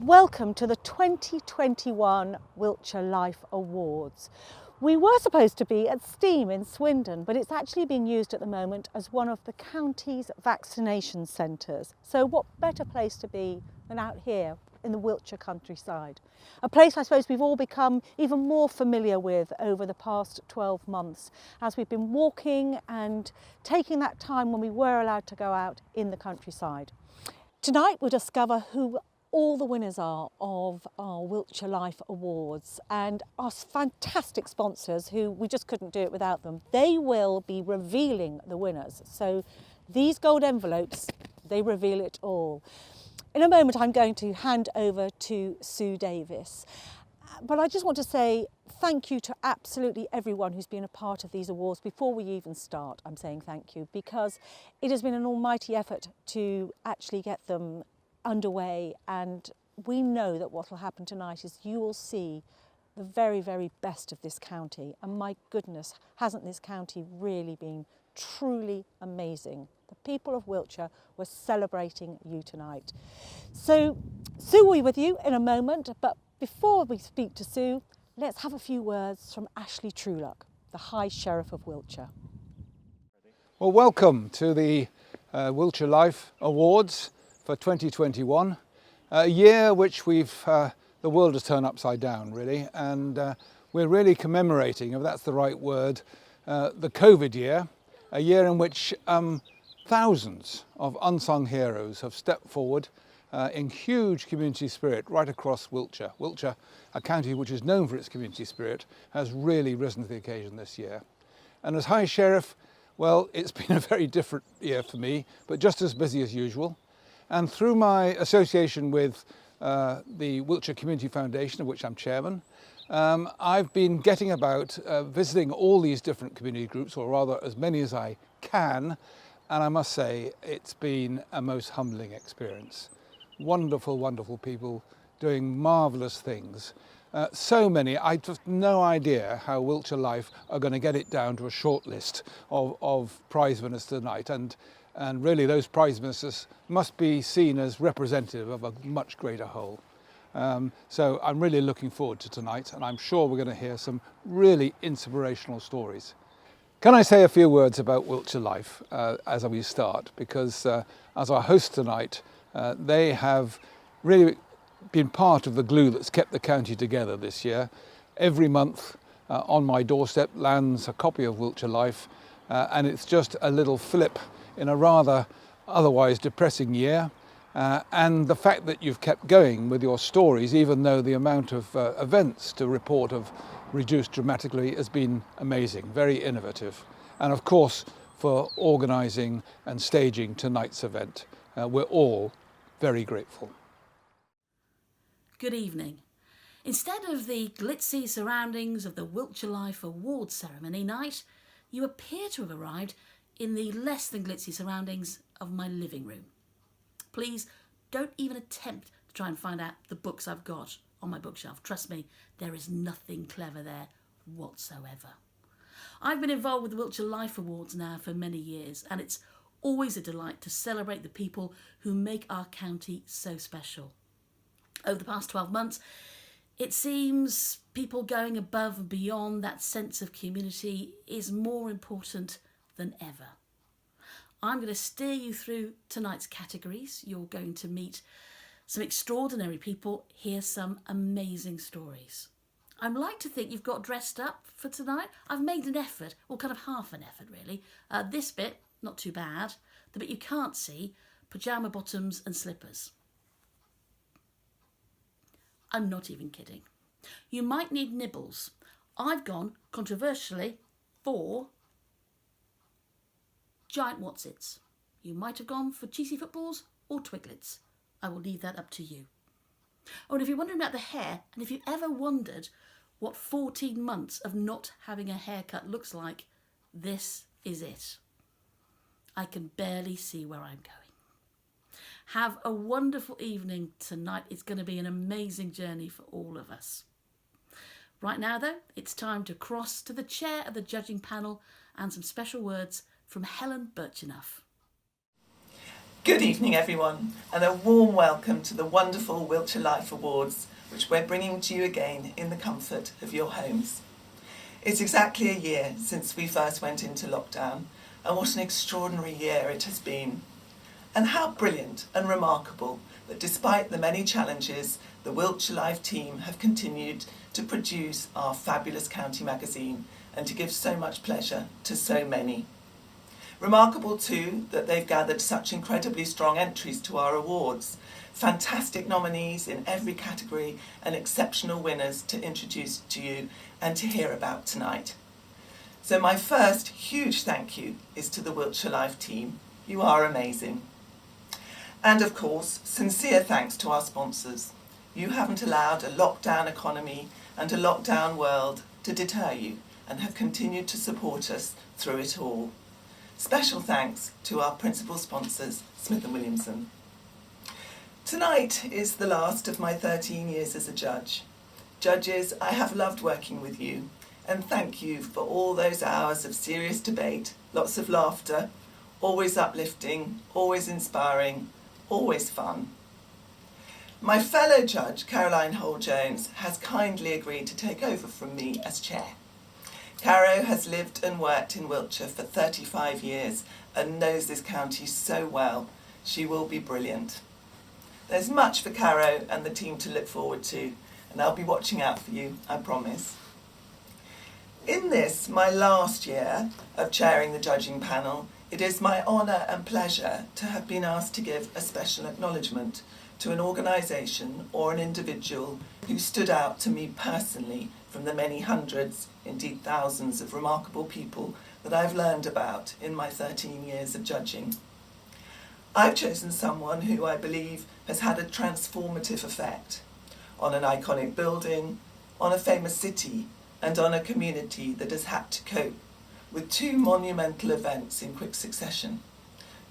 Welcome to the 2021 Wiltshire Life Awards. We were supposed to be at Steam in Swindon, but it's actually being used at the moment as one of the county's vaccination centres. So what better place to be than out here in the Wiltshire countryside? A place I suppose we've all become even more familiar with over the past 12 months as we've been walking and taking that time when we were allowed to go out in the countryside. Tonight we'll discover who all the winners are of our Wiltshire Life Awards and our fantastic sponsors who we just couldn't do it without them. They will be revealing the winners. So these gold envelopes, they reveal it all. In a moment I'm going to hand over to Sue Davis. But I just want to say thank you to absolutely everyone who's been a part of these awards. Before we even start, I'm saying thank you because it has been an almighty effort to actually get them underway, and we know that what will happen tonight is you will see the very, very best of this county. And my goodness, hasn't this county really been truly amazing? The people of Wiltshire were celebrating you tonight. So Sue will be with you in a moment, but before we speak to Sue, let's have a few words from Ashley Truelock, the High Sheriff of Wiltshire. Well, welcome to the Wiltshire Life Awards for 2021, a year which the world has turned upside down really, and we're really commemorating, if that's the right word, the COVID year, a year in which thousands of unsung heroes have stepped forward in huge community spirit right across Wiltshire. Wiltshire, a county which is known for its community spirit, has really risen to the occasion this year. And as High Sheriff, well, it's been a very different year for me, but just as busy as usual. And through my association with the Wiltshire Community Foundation, of which I'm chairman, I've been getting about visiting all these different community groups, or rather as many as I can, and I must say it's been a most humbling experience. Wonderful, wonderful people doing marvellous things. So many, I just no idea how Wiltshire Life are going to get it down to a short list of prize winners tonight. And really those prize winners must be seen as representative of a much greater whole. So I'm really looking forward to tonight, and I'm sure we're going to hear some really inspirational stories. Can I say a few words about Wiltshire Life as we start? Because as our host tonight, they have really been part of the glue that's kept the county together this year. Every month on my doorstep lands a copy of Wiltshire Life, and it's just a little flip in a rather otherwise depressing year, and the fact that you've kept going with your stories, even though the amount of events to report have reduced dramatically, has been amazing, very innovative. And of course, for organising and staging tonight's event, we're all very grateful. Good evening. Instead of the glitzy surroundings of the Wiltshire Life Awards ceremony night, you appear to have arrived in the less than glitzy surroundings of my living room. Please don't even attempt to try and find out the books I've got on my bookshelf. Trust me, there is nothing clever there whatsoever. I've been involved with the Wiltshire Life Awards now for many years, and it's always a delight to celebrate the people who make our county so special. Over the past 12 months, it seems people going above and beyond that sense of community is more important than ever. I'm going to steer you through tonight's categories. You're going to meet some extraordinary people, hear some amazing stories. I'd like to think you've got dressed up for tonight. I've made an effort, well, kind of half an effort really. This bit, not too bad. The bit you can't see, pyjama bottoms and slippers. I'm not even kidding. You might need nibbles. I've gone, controversially, for giant Watsits. You might have gone for cheesy footballs or twiglets. I will leave that up to you. Oh, and if you're wondering about the hair, and if you ever wondered what 14 months of not having a haircut looks like, this is it. I can barely see where I'm going. Have a wonderful evening tonight. It's going to be an amazing journey for all of us. Right now, though, it's time to cross to the chair of the judging panel and some special words from Helen Birchenough. Good evening everyone, and a warm welcome to the wonderful Wiltshire Life Awards, which we're bringing to you again in the comfort of your homes. It's exactly a year since we first went into lockdown, and what an extraordinary year it has been. And how brilliant and remarkable that despite the many challenges, the Wiltshire Life team have continued to produce our fabulous county magazine and to give so much pleasure to so many. Remarkable too that they've gathered such incredibly strong entries to our awards, fantastic nominees in every category and exceptional winners to introduce to you and to hear about tonight. So my first huge thank you is to the Wiltshire Life team. You are amazing. And of course, sincere thanks to our sponsors. You haven't allowed a lockdown economy and a lockdown world to deter you and have continued to support us through it all. Special thanks to our principal sponsors, Smith & Williamson. Tonight is the last of my 13 years as a judge. Judges, I have loved working with you, and thank you for all those hours of serious debate, lots of laughter, always uplifting, always inspiring, always fun. My fellow judge, Caroline Hall-Jones, has kindly agreed to take over from me as chair. Caro has lived and worked in Wiltshire for 35 years and knows this county so well. She will be brilliant. There's much for Caro and the team to look forward to, and I'll be watching out for you, I promise. In this, my last year of chairing the judging panel, it is my honour and pleasure to have been asked to give a special acknowledgement to an organisation or an individual who stood out to me personally from the many hundreds, indeed thousands of remarkable people that I've learned about in my 13 years of judging. I've chosen someone who I believe has had a transformative effect on an iconic building, on a famous city, and on a community that has had to cope with two monumental events in quick succession.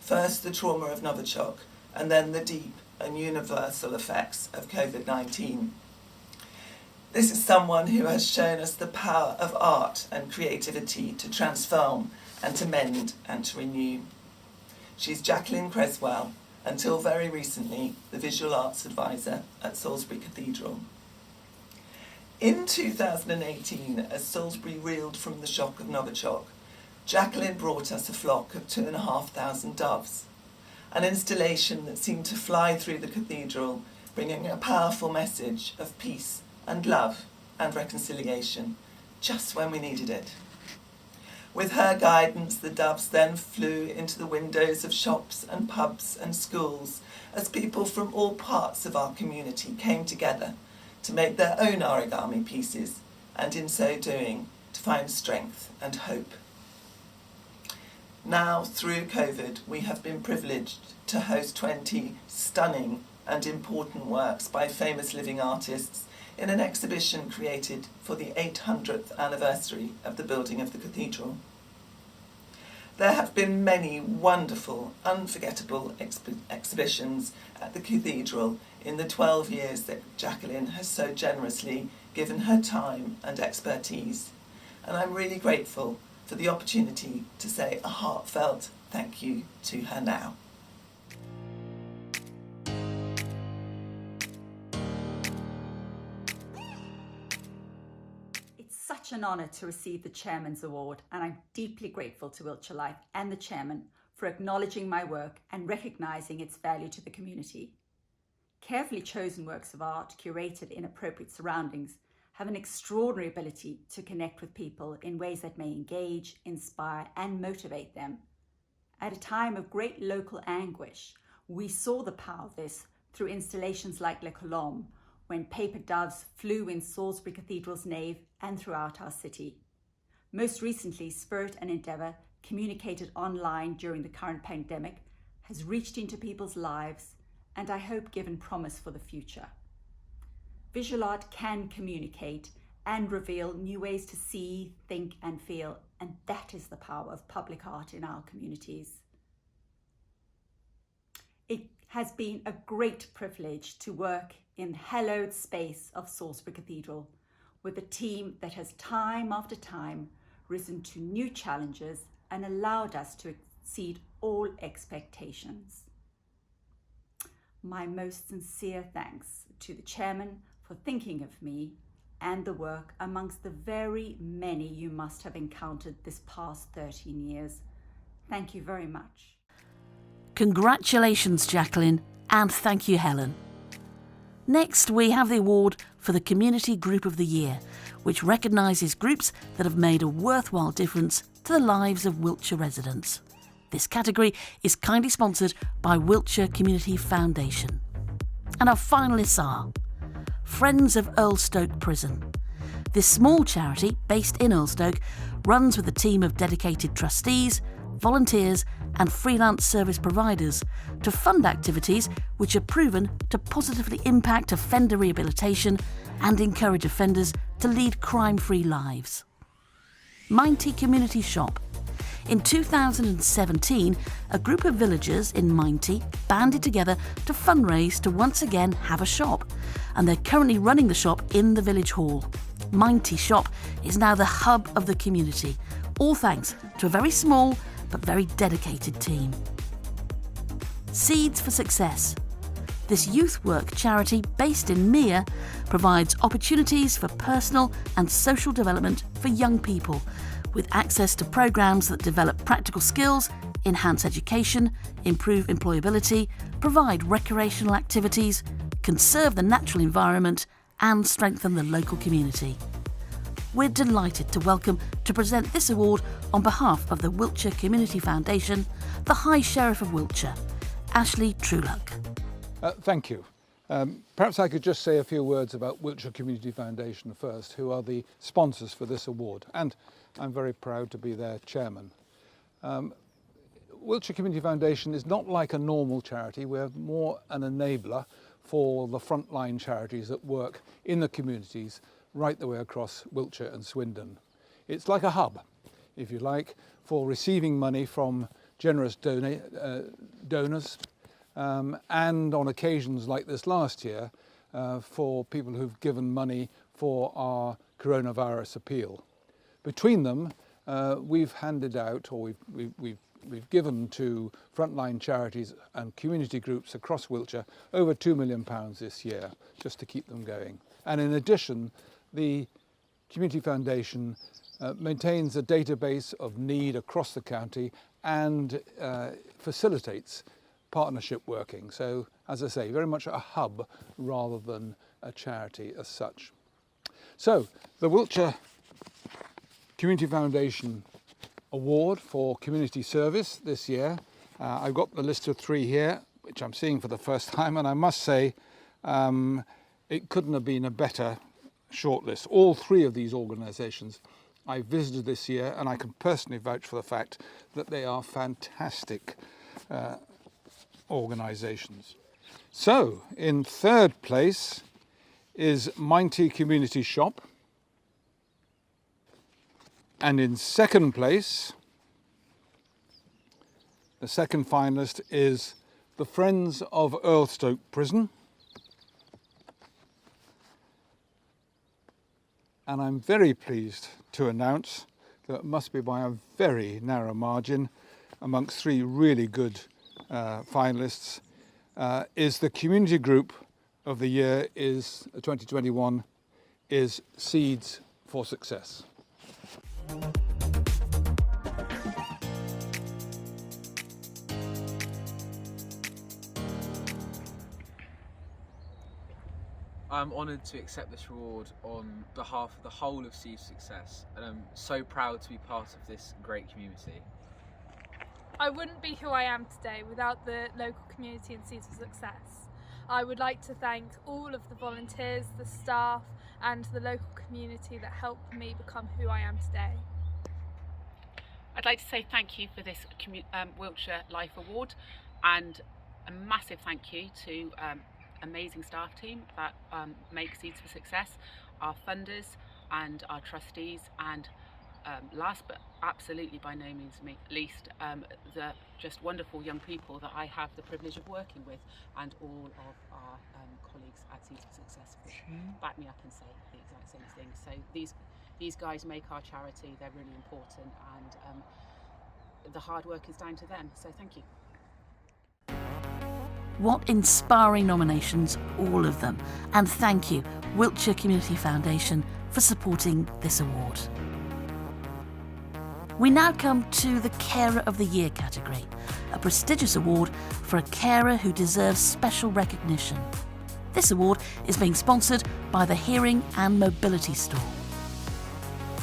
First, the trauma of Novichok, and then the deep and universal effects of COVID-19. This is someone who has shown us the power of art and creativity to transform and to mend and to renew. She's Jacqueline Creswell, until very recently the Visual Arts Advisor at Salisbury Cathedral. In 2018, as Salisbury reeled from the shock of Novichok, Jacqueline brought us a flock of 2,500 doves, an installation that seemed to fly through the cathedral, bringing a powerful message of peace and love and reconciliation, just when we needed it. With her guidance, the doves then flew into the windows of shops and pubs and schools as people from all parts of our community came together to make their own origami pieces, and in so doing, to find strength and hope. Now, through COVID, we have been privileged to host 20 stunning and important works by famous living artists in an exhibition created for the 800th anniversary of the building of the cathedral. There have been many wonderful, unforgettable exhibitions at the cathedral in the 12 years that Jacqueline has so generously given her time and expertise, and I'm really grateful for the opportunity to say a heartfelt thank you to her now. Such an honour to receive the Chairman's Award, and I'm deeply grateful to Wiltshire Life and the Chairman for acknowledging my work and recognising its value to the community. Carefully chosen works of art curated in appropriate surroundings have an extraordinary ability to connect with people in ways that may engage, inspire and motivate them. At a time of great local anguish, we saw the power of this through installations like Le Colombe, when paper doves flew in Salisbury Cathedral's nave and throughout our city. Most recently, Spirit and Endeavour, communicated online during the current pandemic, has reached into people's lives and I hope given promise for the future. Visual art can communicate and reveal new ways to see, think and feel, and that is the power of public art in our communities. It has been a great privilege to work in the hallowed space of Salisbury Cathedral with a team that has time after time risen to new challenges and allowed us to exceed all expectations. My most sincere thanks to the chairman for thinking of me and the work amongst the very many you must have encountered this past 13 years. Thank you very much. Congratulations, Jacqueline, and thank you, Helen. Next, we have the award for the Community Group of the Year, which recognises groups that have made a worthwhile difference to the lives of Wiltshire residents. This category is kindly sponsored by Wiltshire Community Foundation. And our finalists are Friends of Earlstoke Prison. This small charity, based in Earlstoke, runs with a team of dedicated trustees, volunteers and freelance service providers to fund activities which are proven to positively impact offender rehabilitation and encourage offenders to lead crime-free lives. Minety Community Shop. In 2017, a group of villagers in Minety banded together to fundraise to once again have a shop, and they're currently running the shop in the village hall. Minety Shop is now the hub of the community, all thanks to a very small but very dedicated team. Seeds for Success. This youth work charity based in Mere provides opportunities for personal and social development for young people, with access to programmes that develop practical skills, enhance education, improve employability, provide recreational activities, conserve the natural environment and strengthen the local community. We're delighted to welcome to present this award on behalf of the Wiltshire Community Foundation, the High Sheriff of Wiltshire, Ashley Trueluck. Thank you. Perhaps I could just say a few words about Wiltshire Community Foundation first, who are the sponsors for this award, and I'm very proud to be their chairman. Wiltshire Community Foundation is not like a normal charity. We're more an enabler for the frontline charities that work in the communities right the way across Wiltshire and Swindon. It's like a hub, if you like, for receiving money from generous donors, and on occasions like this last year, for people who've given money for our coronavirus appeal. Between them, we've handed out, or we've given to frontline charities and community groups across Wiltshire over £2 million this year, just to keep them going. And in addition, the Community Foundation maintains a database of need across the county and facilitates partnership working. So, as I say, very much a hub rather than a charity as such. So, the Wiltshire Community Foundation Award for Community Service this year. I've got the list of 3 here, which I'm seeing for the first time, and I must say it couldn't have been a better shortlist. All 3 of these organisations I visited this year, and I can personally vouch for the fact that they are fantastic organisations. So, in 3rd place is Minety Community Shop. And in 2nd place, the 2nd finalist is the Friends of Earlstoke Prison. And I'm very pleased to announce that it must be by a very narrow margin, amongst 3 really good finalists, is the Community Group of the Year is 2021 is Seeds for Success. I'm honoured to accept this award on behalf of the whole of Seeds Success, and I'm so proud to be part of this great community. I wouldn't be who I am today without the local community and Seeds for Success. I would like to thank all of the volunteers, the staff and the local community that helped me become who I am today. I'd like to say thank you for this Wiltshire Life Award, and a massive thank you to amazing staff team that make Seeds for Success, our funders and our trustees, and last but absolutely by no means least, the just wonderful young people that I have the privilege of working with, and all of our colleagues at Seeds for Success back me up and say the exact same thing. So these guys make our charity, they're really important, and the hard work is down to them, so thank you. What inspiring nominations, all of them. And thank you, Wiltshire Community Foundation, for supporting this award. We now come to the Carer of the Year category, a prestigious award for a carer who deserves special recognition. This award is being sponsored by the Hearing and Mobility Store.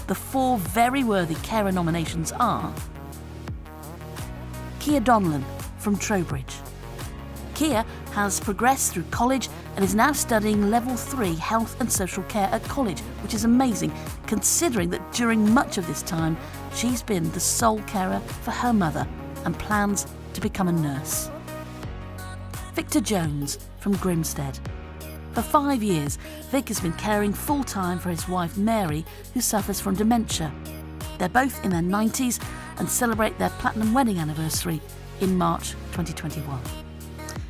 The 4 very worthy carer nominations are Kia Donlan from Trowbridge. Kia has progressed through college and is now studying Level 3 Health and Social Care at college, which is amazing considering that during much of this time she's been the sole carer for her mother and plans to become a nurse. Victor Jones from Grimstead. For 5 years, Vic has been caring full-time for his wife Mary, who suffers from dementia. They're both in their 90s and celebrate their platinum wedding anniversary in March 2021.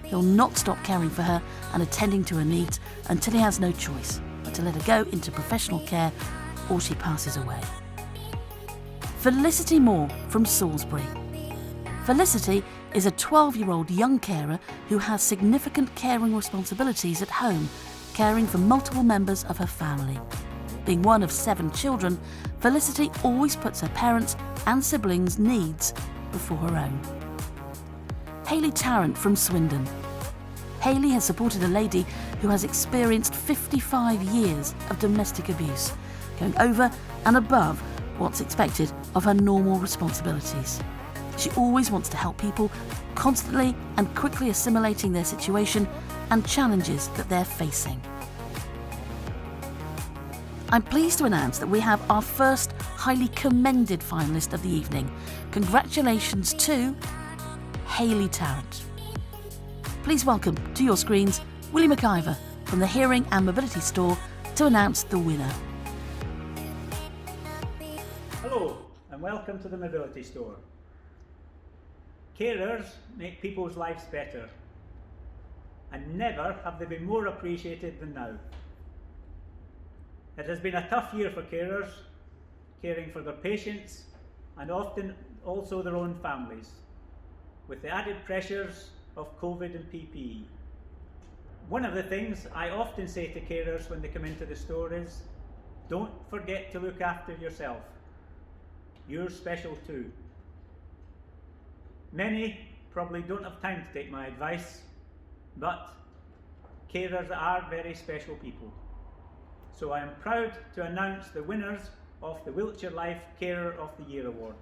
He'll not stop caring for her and attending to her needs until he has no choice but to let her go into professional care or she passes away. Felicity Moore from Salisbury. Felicity is a 12-year-old young carer who has significant caring responsibilities at home, caring for multiple members of her family. Being one of 7 children, Felicity always puts her parents' and siblings' needs before her own. Hayley Tarrant from Swindon. Hayley has supported a lady who has experienced 55 years of domestic abuse, going over and above what's expected of her normal responsibilities. She always wants to help people, constantly and quickly assimilating their situation and challenges that they're facing. I'm pleased to announce that we have our first highly commended finalist of the evening. Congratulations to Hayley Tarrant. Please welcome to your screens Willie McIver from the Hearing and Mobility Store to announce the winner. Hello and welcome to the Mobility Store. Carers make people's lives better, and never have they been more appreciated than now. It has been a tough year for carers, caring for their patients and often also their own families, with the added pressures of COVID and PPE. One of the things I often say to carers when they come into the store is, don't forget to look after yourself. You're special too. Many probably don't have time to take my advice, but carers are very special people. So I am proud to announce the winners of the Wiltshire Life Carer of the Year Award.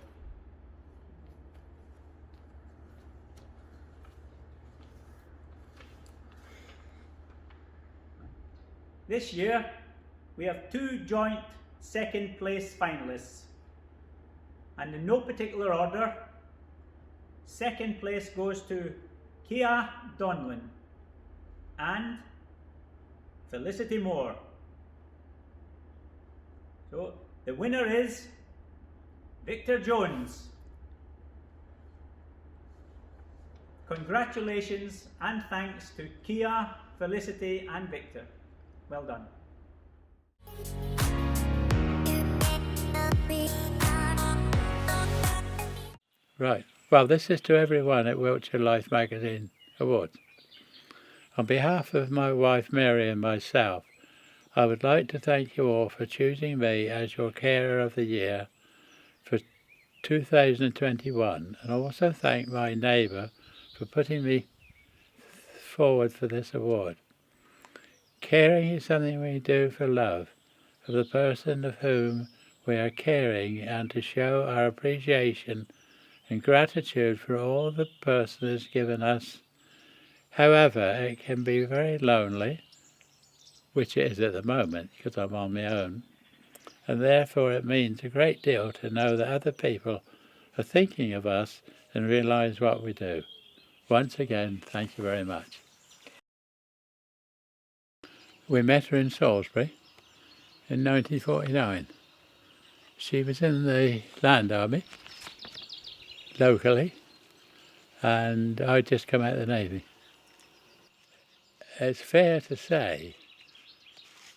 This year we have 2 joint second place finalists, and in no particular order, second place goes to Kia Donlan and Felicity Moore. So the winner is Victor Jones. Congratulations and thanks to Kia, Felicity and Victor. Well done. Right, well this is to everyone at Wiltshire Life Magazine Awards. On behalf of my wife Mary and myself, I would like to thank you all for choosing me as your Carer of the Year for 2021, and also thank my neighbour for putting me forward for this award. Caring is something we do for love of the person of whom we are caring, and to show our appreciation and gratitude for all the person has given us. However, it can be very lonely, which it is at the moment because I'm on my own, and therefore it means a great deal to know that other people are thinking of us and realise what we do. Once again, thank you very much. We met her in Salisbury in 1949. She was in the Land Army locally, and I'd just come out of the Navy. It's fair to say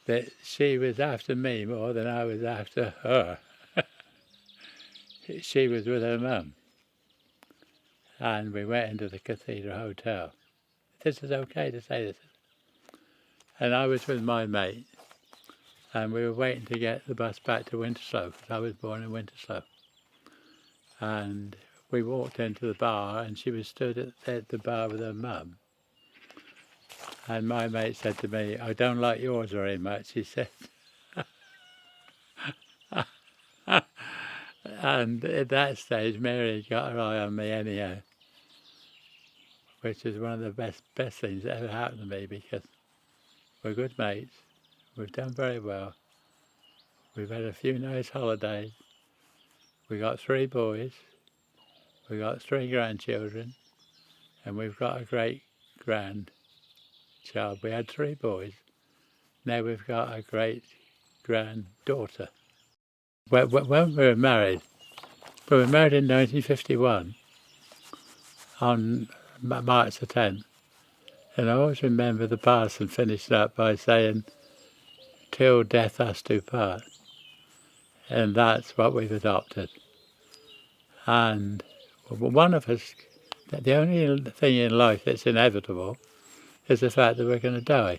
that she was after me more than I was after her. She was with her mum, and we went into the Cathedral Hotel. this is okay to say this. And I was with my mate, and we were waiting to get the bus back to Winterslow, because I was born in Winterslow. And we walked into the bar, and she was stood at the bar with her mum. And my mate said to me, "I don't like yours very much," he said. And at that stage, Mary got her eye on me anyhow, which is one of the best things that ever happened to me, because we're good mates, we've done very well, we've had a few nice holidays, we got 3 boys, we got 3 grandchildren, and we've got a great grandchild. We had 3 boys, now we've got a great granddaughter. When we were married in 1951 on March the 10th, and I always remember the parson finished up by saying, "Till death us do part," and that's what we've adopted. And one of us, the only thing in life that's inevitable is the fact that we're going to die.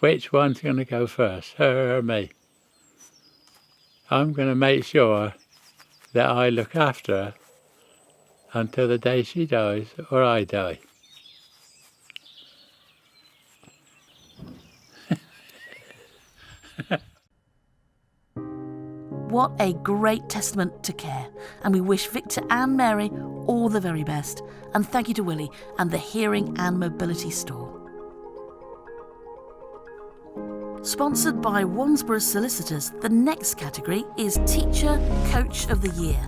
Which one's going to go first, her or me? I'm going to make sure that I look after her until the day she dies or I die. What a great testament to care, and we wish Victor and Mary all the very best. And thank you to Willie and the Hearing and Mobility Store. Sponsored by Warminster Solicitors, the next category is Teacher Coach of the Year,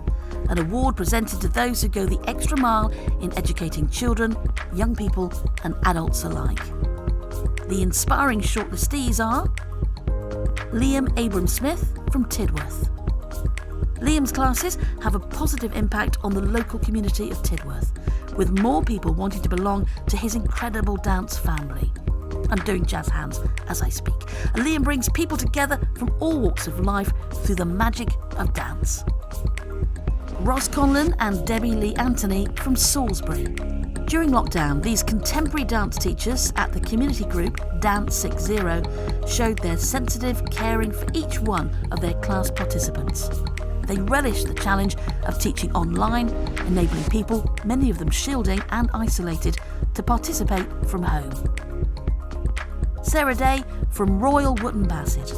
an award presented to those who go the extra mile in educating children, young people and adults alike. The inspiring shortlistees are Liam Abram-Smith from Tidworth. Liam's classes have a positive impact on the local community of Tidworth, with more people wanting to belong to his incredible dance family. I'm doing jazz hands as I speak. And Liam brings people together from all walks of life through the magic of dance. Ross Conlon and Debbie Lee Anthony from Salisbury. During lockdown, these contemporary dance teachers at the community group Dance 60 showed their sensitive caring for each one of their class participants. They relished the challenge of teaching online, enabling people, many of them shielding and isolated, to participate from home. Sarah Day from Royal Wootton Bassett.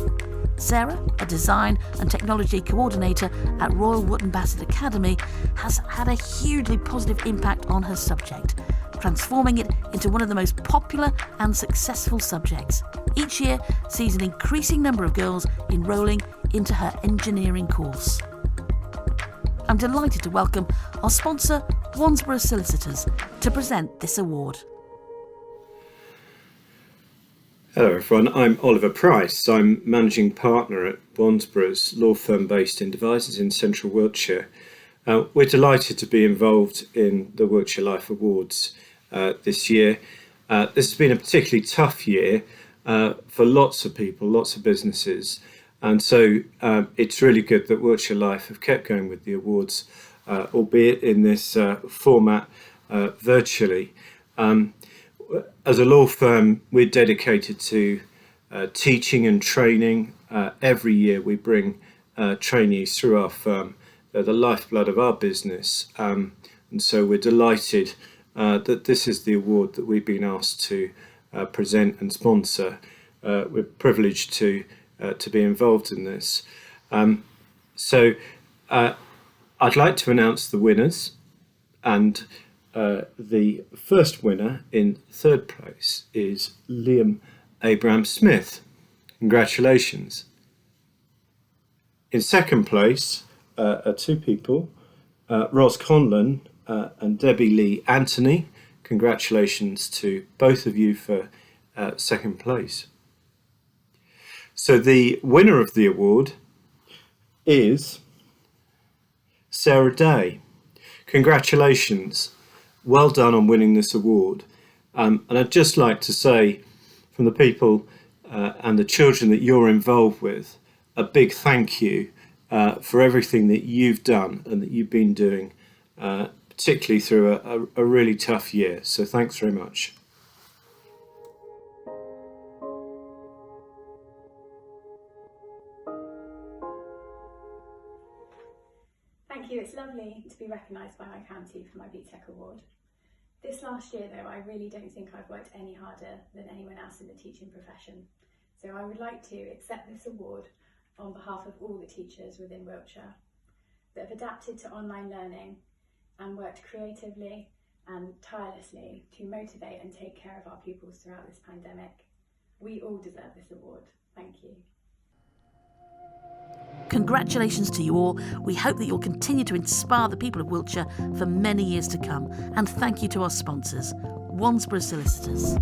Sarah, a design and technology coordinator at Royal Wootton Bassett Academy, has had a hugely positive impact on her subject, transforming it into one of the most popular and successful subjects. Each year sees an increasing number of girls enrolling into her engineering course. I'm delighted to welcome our sponsor, Wansbroughs Solicitors, to present this award. Hello everyone, I'm Oliver Price. I'm Managing Partner at Wansbroughs, law firm based in Devizes in central Wiltshire. We're delighted to be involved in the Wiltshire Life Awards this year. This has been a particularly tough year for lots of people, lots of businesses, and so it's really good that Wiltshire Life have kept going with the awards, albeit in this format virtually. As a law firm, we're dedicated to teaching and training. Every year we bring trainees through our firm. They're the lifeblood of our business. And so we're delighted that this is the award that we've been asked to present and sponsor. We're privileged to be involved in this. So I'd like to announce the winners, and the first winner in 3rd place is Liam Abram-Smith. Congratulations. In 2nd place are 2 people, Ross Conlon and Debbie Lee Anthony. Congratulations to both of you for 2nd place. So the winner of the award is Sarah Day. Congratulations. Well done on winning this award. And I'd just like to say, from the people and the children that you're involved with, a big thank you for everything that you've done and that you've been doing particularly through a really tough year. So thanks very much. Thank you. It's lovely to be recognised by my county for my BTEC award. This last year though, I really don't think I've worked any harder than anyone else in the teaching profession. So I would like to accept this award on behalf of all the teachers within Wiltshire that have adapted to online learning and worked creatively and tirelessly to motivate and take care of our pupils throughout this pandemic. We all deserve this award. Thank you. Congratulations to you all. We hope that you'll continue to inspire the people of Wiltshire for many years to come. And thank you to our sponsors, Warminster Solicitors.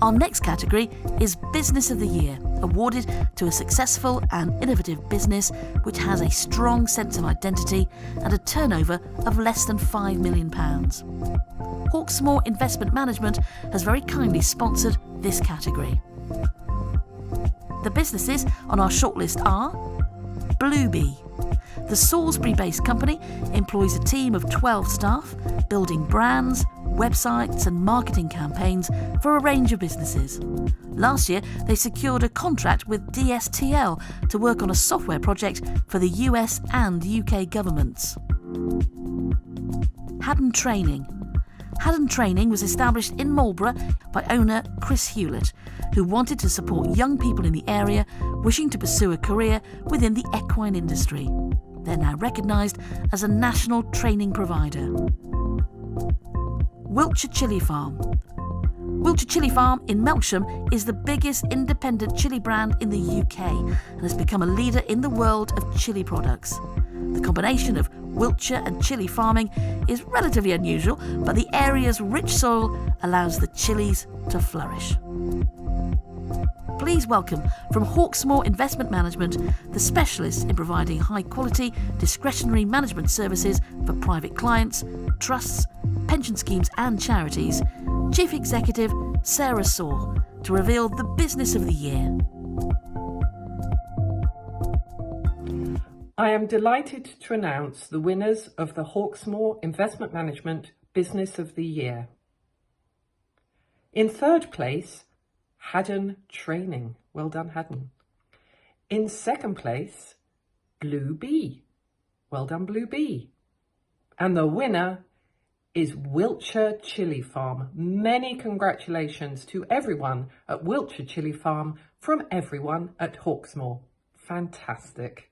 Our next category is Business of the Year, awarded to a successful and innovative business which has a strong sense of identity and a turnover of less than £5 million. Hawksmoor Investment Management has very kindly sponsored this category. The businesses on our shortlist are Bluebee. The Salisbury-based company employs a team of 12 staff, building brands, websites and marketing campaigns for a range of businesses. Last year, they secured a contract with DSTL to work on a software project for the US and UK governments. Haddon Training. Haddon Training was established in Marlborough by owner Chris Hewlett, who wanted to support young people in the area wishing to pursue a career within the equine industry. They're now recognised as a national training provider. Wiltshire Chili Farm. Wiltshire Chili Farm in Melksham is the biggest independent chili brand in the UK and has become a leader in the world of chili products. The combination of Wiltshire and chili farming is relatively unusual, but the area's rich soil allows the chilies to flourish. Please welcome from Hawksmoor Investment Management, the specialists in providing high-quality discretionary management services for private clients, trusts, pension schemes and charities, Chief Executive Sarah Saw, to reveal the Business of the Year. I am delighted to announce the winners of the Hawksmoor Investment Management Business of the Year. In third place, Haddon Training. Well done, Haddon. In second place, Bluebee. Well done, Bluebee. And the winner is Wiltshire Chili Farm. Many congratulations to everyone at Wiltshire Chili Farm from everyone at Hawksmoor. Fantastic.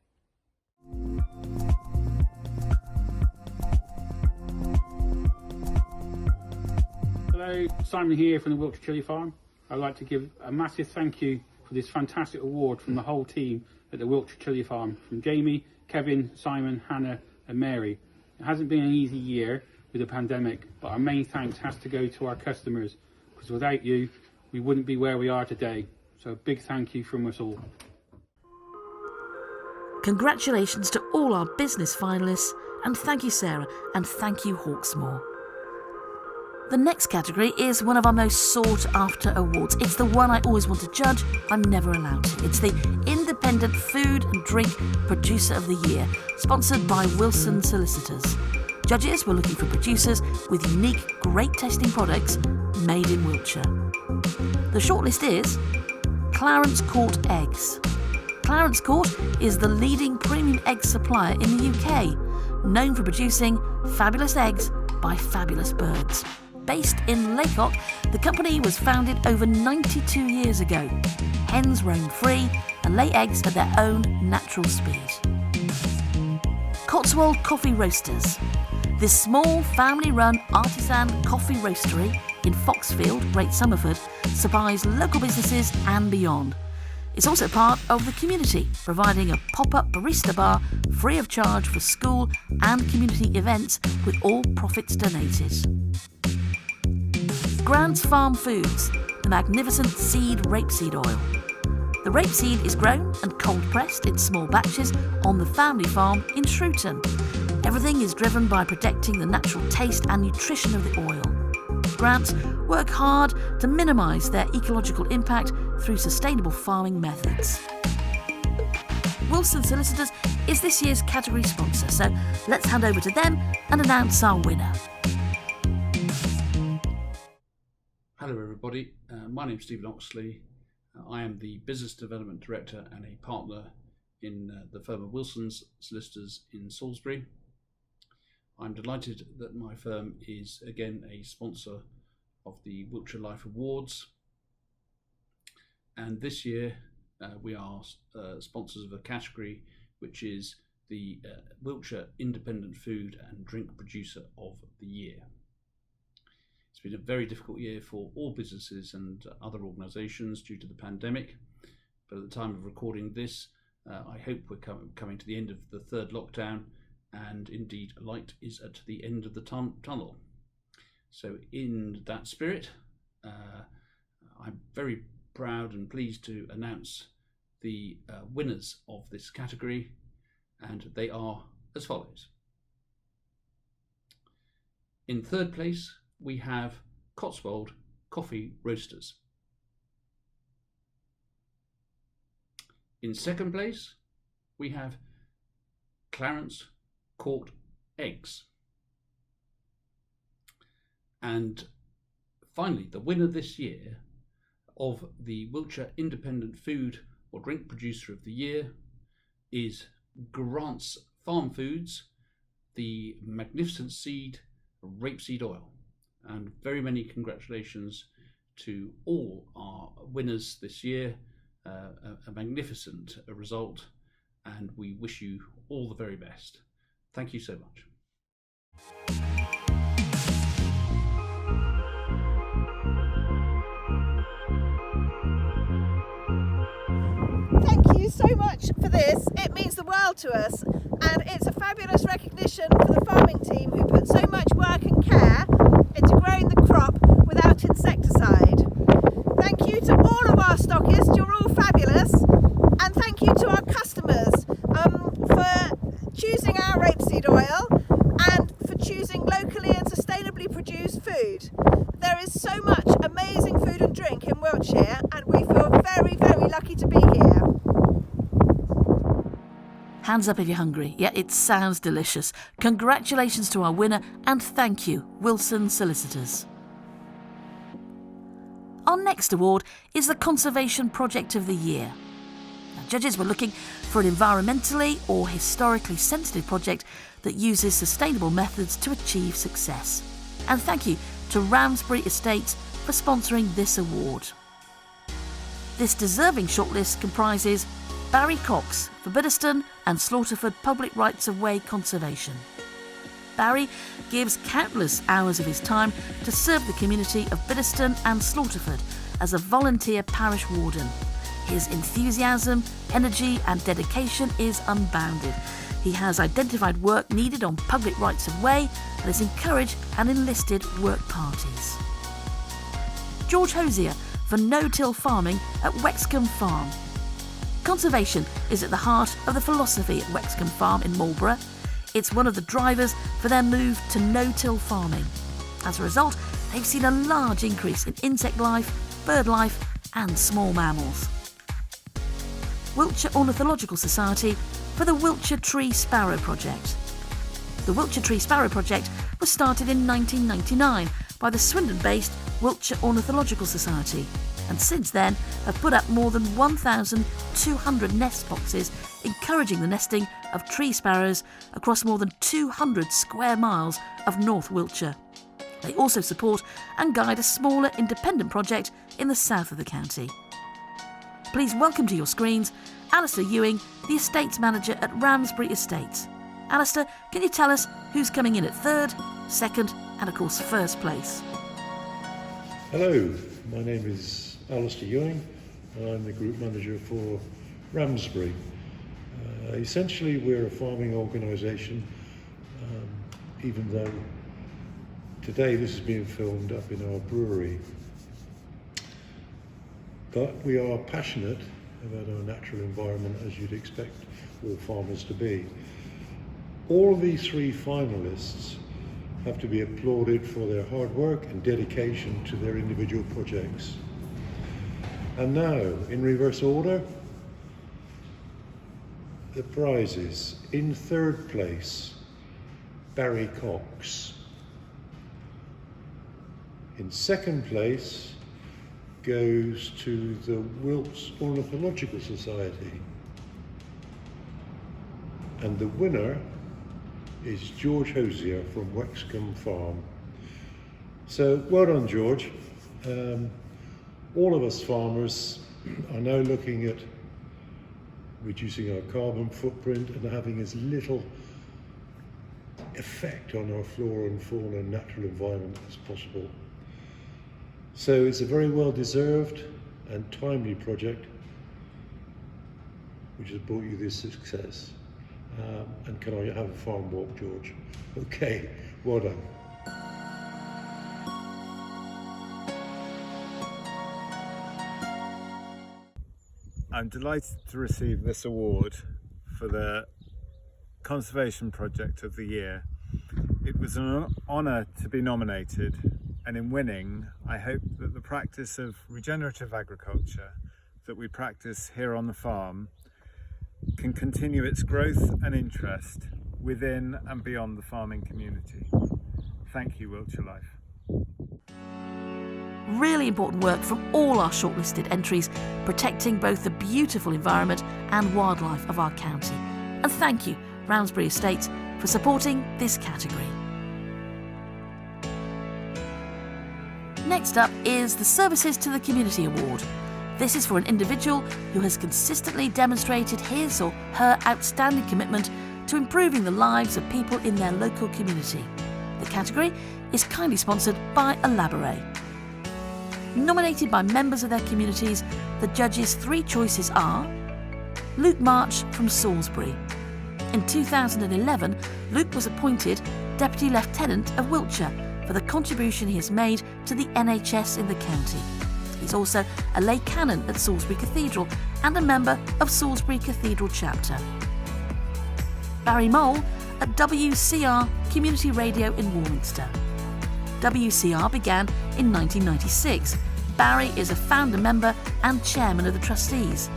Hello, Simon here from the Wiltshire Chili Farm. I'd like to give a massive thank you for this fantastic award from the whole team at the Wiltshire Chili Farm, from Jamie, Kevin, Simon, Hannah and Mary. It hasn't been an easy year with the pandemic, but our main thanks has to go to our customers, because without you we wouldn't be where we are today. So a big thank you from us all. Congratulations to all our business finalists, and thank you Sarah, and thank you Hawksmoor. The next category is one of our most sought after awards. It's the one I always want to judge, I'm never allowed to. It's the Independent Food and Drink Producer of the Year, sponsored by Wiltshire Solicitors. Judges were looking for producers with unique, great tasting products made in Wiltshire. The shortlist is Clarence Court Eggs. Clarence Court is the leading premium egg supplier in the UK, known for producing fabulous eggs by fabulous birds. Based in Laycock, the company was founded over 92 years ago. Hens roam free and lay eggs at their own natural speed. Cotswold Coffee Roasters. This small family-run artisan coffee roastery in Foxfield, Great Somerford, supplies local businesses and beyond. It's also part of the community, providing a pop-up barista bar free of charge for school and community events with all profits donated. Grant's Farm Foods, the magnificent seed rapeseed oil. The rapeseed is grown and cold-pressed in small batches on the family farm in Shrewton. Everything is driven by protecting the natural taste and nutrition of the oil. Grants work hard to minimise their ecological impact through sustainable farming methods. Wilson Solicitors is this year's category sponsor, so let's hand over to them and announce our winner. Hello everybody, my name is Stephen Oxley. I am the Business Development Director and a partner in the firm of Wilson Solicitors in Salisbury. I'm delighted that my firm is again a sponsor of the Wiltshire Life Awards, and this year we are sponsors of a category which is the Wiltshire Independent Food and Drink Producer of the Year. It's been a very difficult year for all businesses and other organisations due to the pandemic, but at the time of recording this, I hope we're coming to the end of the third lockdown, and indeed light is at the end of the tunnel. So in that spirit, I'm very proud and pleased to announce the winners of this category, and they are as follows. In third place, we have Cotswold Coffee Roasters. In second place, we have Clarence Court Eggs. And finally, the winner this year of the Wiltshire Independent Food or Drink Producer of the Year is Grant's Farm Foods, the Magnificent Seed Rapeseed Oil. And very many congratulations to all our winners this year. A magnificent result, and we wish you all the very best. Thank you so much. Thank you so much for this. It means the world to us, and it's a fabulous recognition for the farming team who put so much work and care into growing the crop without insecticide. Thank you to all of our stockists, you're all fabulous, and thank you to our customers for choosing our rapeseed oil and for choosing locally and sustainably produced food. There is so much amazing food and drink in Wiltshire, and we feel very, very lucky to be here. Hands up if you're hungry. Yeah, it sounds delicious. Congratulations to our winner, and thank you, Wilson Solicitors. Our next award is the Conservation Project of the Year. Now, judges were looking for an environmentally or historically sensitive project that uses sustainable methods to achieve success. And thank you to Ramsbury Estates for sponsoring this award. This deserving shortlist comprises Barry Cox for Biddeston and Slaughterford Public Rights of Way Conservation. Barry gives countless hours of his time to serve the community of Biddeston and Slaughterford as a volunteer parish warden. His enthusiasm, energy and dedication is unbounded. He has identified work needed on public rights of way and has encouraged and enlisted work parties. George Hosier for no-till farming at Wexcombe Farm. Conservation is at the heart of the philosophy at Wexcombe Farm in Marlborough. It's one of the drivers for their move to no-till farming. As a result, they've seen a large increase in insect life, bird life and small mammals. Wiltshire Ornithological Society for the Wiltshire Tree Sparrow Project. The Wiltshire Tree Sparrow Project was started in 1999 by the Swindon-based Wiltshire Ornithological Society, and since then have put up more than 1,200 nest boxes encouraging the nesting of tree sparrows across more than 200 square miles of North Wiltshire. They also support and guide a smaller independent project in the south of the county. Please welcome to your screens Alistair Ewing, the Estates Manager at Ramsbury Estates. Alistair, can you tell us who's coming in at third, second and of course first place? Hello, my name is Alistair Ewing and I'm the Group Manager for Ramsbury. Essentially we're a farming organisation, even though today this is being filmed up in our brewery. But we are passionate about our natural environment, as you'd expect all farmers to be. All of these three finalists have to be applauded for their hard work and dedication to their individual projects. And now, in reverse order, the prizes. In third place, Barry Cox. In second place goes to the Wilts Ornithological Society. And the winner is George Hosier from Wexcombe Farm. So well done, George. All of us farmers are now looking at reducing our carbon footprint and having as little effect on our flora and fauna and natural environment as possible. So it's a very well deserved and timely project which has brought you this success. And can I have a farm walk, George? Okay, well done. I'm delighted to receive this award for the Conservation Project of the Year. It was an honour to be nominated, and in winning, I hope that the practice of regenerative agriculture that we practice here on the farm can continue its growth and interest within and beyond the farming community. Thank you, Wiltshire Life. Really important work from all our shortlisted entries, protecting both the beautiful environment and wildlife of our county. And thank you, Ramsbury Estates, for supporting this category. Next up is the Services to the Community Award. This is for an individual who has consistently demonstrated his or her outstanding commitment to improving the lives of people in their local community. The category is kindly sponsored by Alabaré. Nominated by members of their communities, the judges' three choices are Luke March from Salisbury. In 2011, Luke was appointed Deputy Lieutenant of Wiltshire for the contribution he has made to the NHS in the county. He's also a lay canon at Salisbury Cathedral and a member of Salisbury Cathedral Chapter. Barry Mole at WCR Community Radio in Warminster. WCR began in 1996. Barry is a founder member and chairman of the trustees.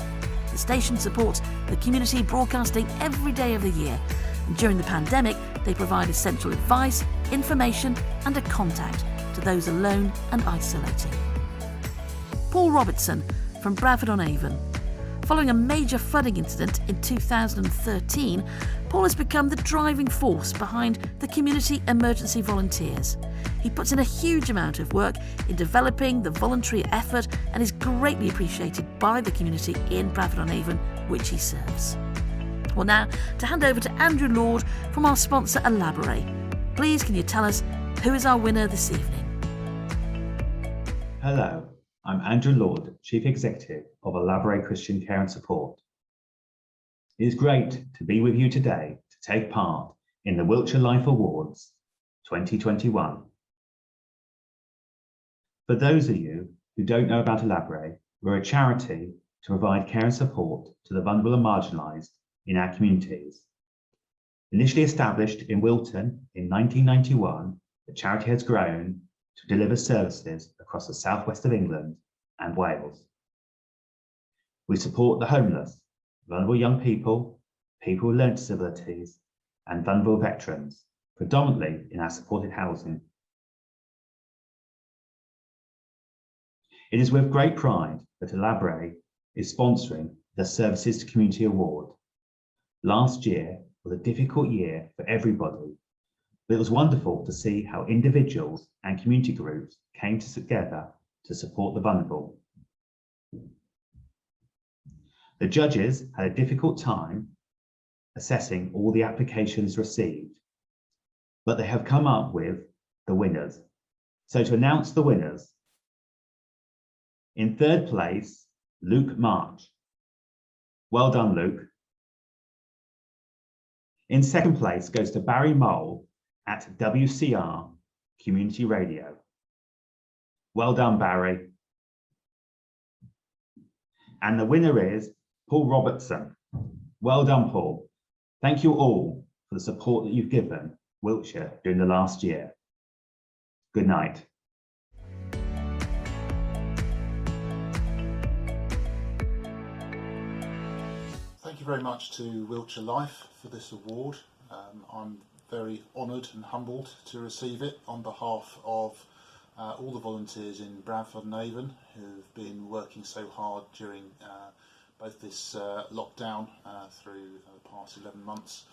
The station supports the community broadcasting every day of the year. And during the pandemic, they provide essential advice, information and a contact to those alone and isolating. Paul Robertson from Bradford-on-Avon. Following a major flooding incident in 2013, Paul has become the driving force behind the Community Emergency Volunteers. He puts in a huge amount of work in developing the voluntary effort and is greatly appreciated by the community in Bradford-on-Avon, which he serves. Well, now, to hand over to Andrew Lord from our sponsor Alabaré. Please, can you tell us who is our winner this evening? Hello. I'm Andrew Lord, Chief Executive of Alabaré Christian Care and Support. It is great to be with you today to take part in the Wiltshire Life Awards 2021. For those of you who don't know about Alabaré, we're a charity to provide care and support to the vulnerable and marginalised in our communities. Initially established in Wilton in 1991, the charity has grown to deliver services across the southwest of England and Wales. We support the homeless, vulnerable young people, people with learning disabilities, and vulnerable veterans, predominantly in our supported housing. It is with great pride that Alabaré is sponsoring the Services to Community Award. Last year was a difficult year for everybody, but it was wonderful to see how individuals and community groups came together to support the vulnerable. The judges had a difficult time assessing all the applications received, but they have come up with the winners. So to announce the winners, in third place, Luke March. Well done, Luke. In second place goes to Barry Mole at WCR Community Radio. Well done, Barry. And the winner is Paul Robertson. Well done, Paul. Thank you all for the support that you've given Wiltshire during the last year. Good night. Thank you very much to Wiltshire Life for this award. I'm very honoured and humbled to receive it on behalf of all the volunteers in Bradford and Avon who've been working so hard during both this lockdown through the past 11 months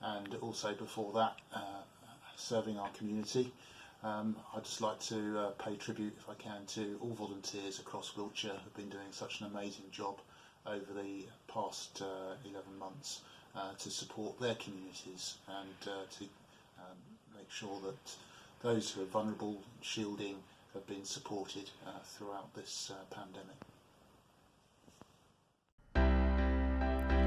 and also before that serving our community. I'd just like to pay tribute, if I can, to all volunteers across Wiltshire who've been doing such an amazing job over the past 11 months to support their communities and to make sure that those who are vulnerable, shielding, have been supported throughout this pandemic.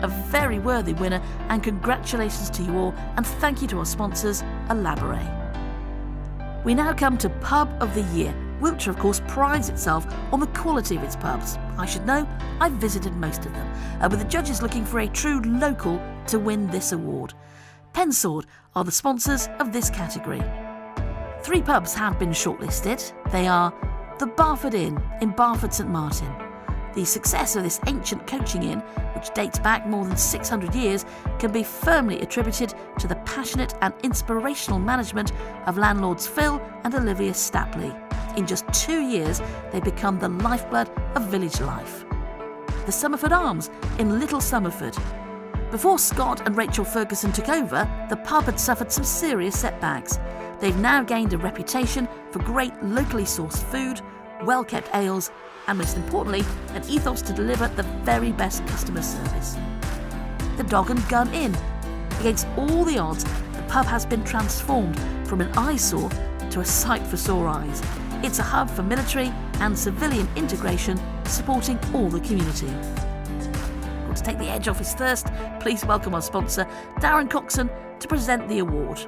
A very worthy winner, and congratulations to you all, and thank you to our sponsors, Alabaré. We now come to Pub of the Year. Wiltshire, of course, prides itself on the quality of its pubs. I should know, I've visited most of them, with the judges looking for a true local to win this award. Pensord are the sponsors of this category. 3 pubs have been shortlisted. They are the Barford Inn in Barford St Martin. The success of this ancient coaching inn, which dates back more than 600 years, can be firmly attributed to the passionate and inspirational management of landlords Phil and Olivia Stapley. In just 2 years, they've become the lifeblood of village life. The Somerford Arms in Little Somerford. Before Scott and Rachel Ferguson took over, the pub had suffered some serious setbacks. They've now gained a reputation for great locally sourced food, well-kept ales, and most importantly, an ethos to deliver the very best customer service. The Dog and Gun Inn. Against all the odds, the pub has been transformed from an eyesore to a sight for sore eyes. It's a hub for military and civilian integration, supporting all the community. Well, to take the edge off his thirst, please welcome our sponsor, Darren Coxon, to present the award.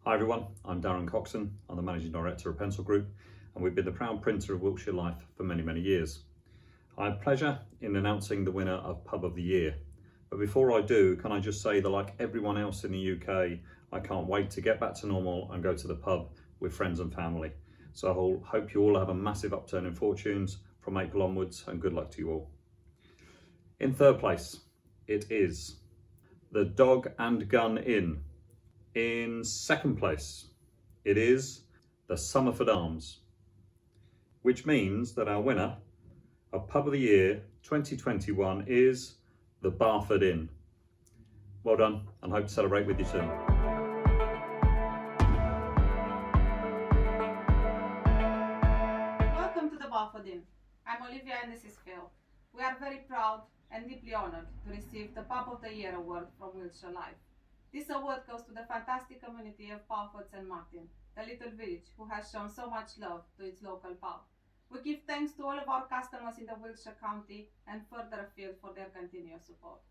Hi everyone, I'm Darren Coxon. I'm the Managing Director of Pensord Group, and we've been the proud printer of Wiltshire Life for many, many years. I have pleasure in announcing the winner of Pub of the Year. But before I do, can I just say that like everyone else in the UK, I can't wait to get back to normal and go to the pub with friends and family. So I hope you all have a massive upturn in fortunes from April onwards, and good luck to you all. In third place, it is the Dog and Gun Inn. In second place, it is the Somerford Arms, which means that our winner of Pub of the Year 2021 is the Barford Inn. Well done, and hope to celebrate with you soon. Welcome to the Barford Inn. I'm Olivia and this is Phil. We are very proud and deeply honoured to receive the Pub of the Year award from Wiltshire Life. This award goes to the fantastic community of Barford St Martin, the little village who has shown so much love to its local pub. We give thanks to all of our customers in the Wiltshire County and further afield for their continuous support.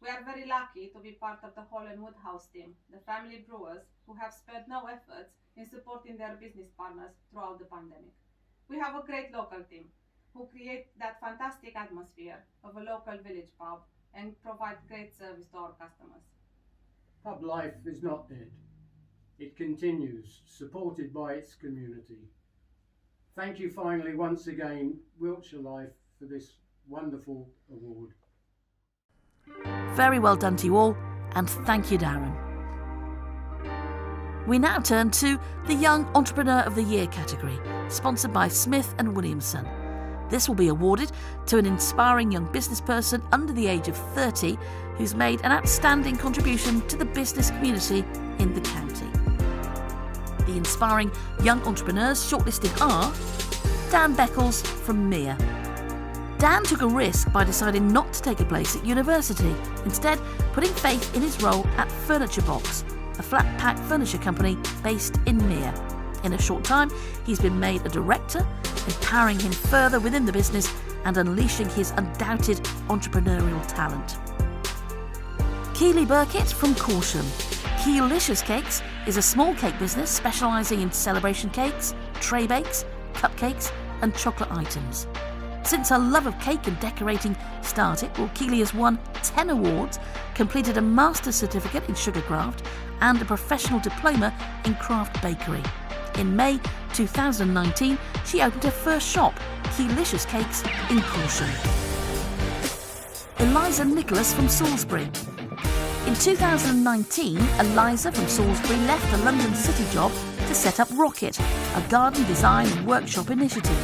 We are very lucky to be part of the Hall and Woodhouse team, the family brewers who have spared no efforts in supporting their business partners throughout the pandemic. We have a great local team who create that fantastic atmosphere of a local village pub and provide great service to our customers. Pub life is not dead. It continues, supported by its community. Thank you finally once again, Wiltshire Life, for this wonderful award. Very well done to you all, and thank you, Darren. We now turn to the Young Entrepreneur of the Year category, sponsored by Smith & Williamson. This will be awarded to an inspiring young business person under the age of 30 who's made an outstanding contribution to the business community in the county. The inspiring young entrepreneurs shortlisted are Dan Beckles from Mere. Dan took a risk by deciding not to take a place at university, instead putting faith in his role at Furniturebox, a flat-pack furniture company based in Mere. In a short time, he's been made a director, empowering him further within the business and unleashing his undoubted entrepreneurial talent. Keely Burkett from Corsham. Keylicious Cakes is a small cake business specialising in celebration cakes, tray bakes, cupcakes and chocolate items. Since her love of cake and decorating started, Keely has won 10 awards, completed a master's certificate in sugarcraft and a professional diploma in craft bakery. In May 2019, she opened her first shop, Keylicious Cakes, in Corsham. Eliza Nicholas from Salisbury. In 2019, Eliza from Salisbury left a London City job to set up Rocket, a garden design and workshop initiative.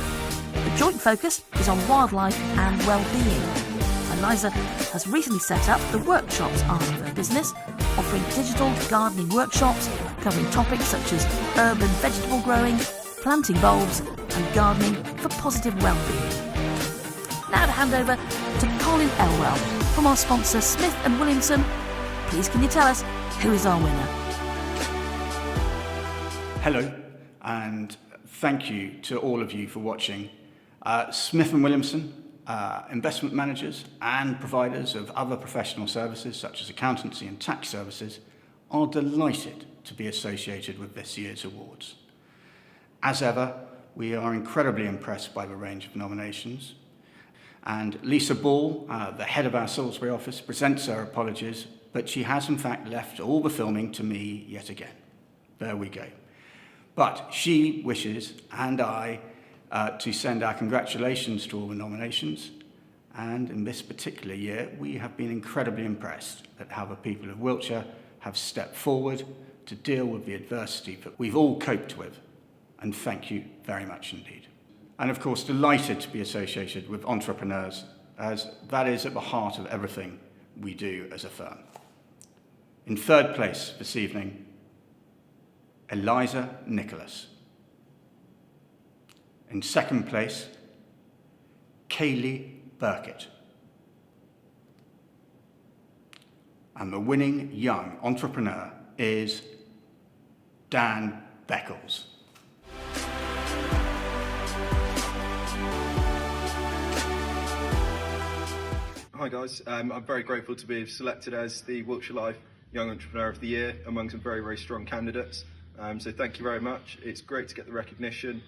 The joint focus is on wildlife and well-being. Eliza has recently set up the workshops arm of her business, offering digital gardening workshops covering topics such as urban vegetable growing, planting bulbs and gardening for positive well-being. Now to hand over to Colin Elwell from our sponsor Smith & Williamson. Please can you tell us who is our winner? Hello, and thank you to all of you for watching. Smith & Williamson, investment managers and providers of other professional services such as accountancy and tax services are delighted to be associated with this year's awards. As ever, we are incredibly impressed by the range of nominations. And Lisa Ball, the head of our Salisbury office, presents her apologies, but she has in fact left all the filming to me yet again. There we go. But she wishes, and I, to send our congratulations to all the nominations. And in this particular year, we have been incredibly impressed at how the people of Wiltshire have stepped forward to deal with the adversity that we've all coped with. And thank you very much indeed. And of course, delighted to be associated with entrepreneurs, as that is at the heart of everything we do as a firm. In third place this evening, Eliza Nicholas. In second place, Kaylee Burkett. And the winning young entrepreneur is Dan Beckles. Hi guys, I'm very grateful to be selected as the Wiltshire Life Young Entrepreneur of the Year among some very, very strong candidates. So thank you very much. It's great to get the recognition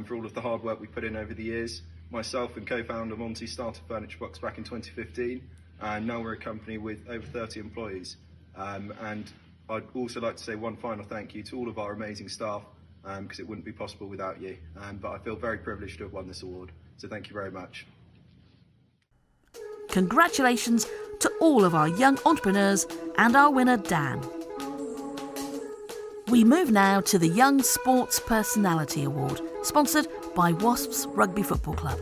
for all of the hard work we put in over the years. Myself and co-founder Monty started Furniturebox back in 2015, and now we're a company with over 30 employees. And I'd also like to say one final thank you to all of our amazing staff, because it wouldn't be possible without you. But I feel very privileged to have won this award, so thank you very much. Congratulations to all of our young entrepreneurs and our winner Dan. We move now to the Young Sports Personality Award, sponsored by Wasps Rugby Football Club.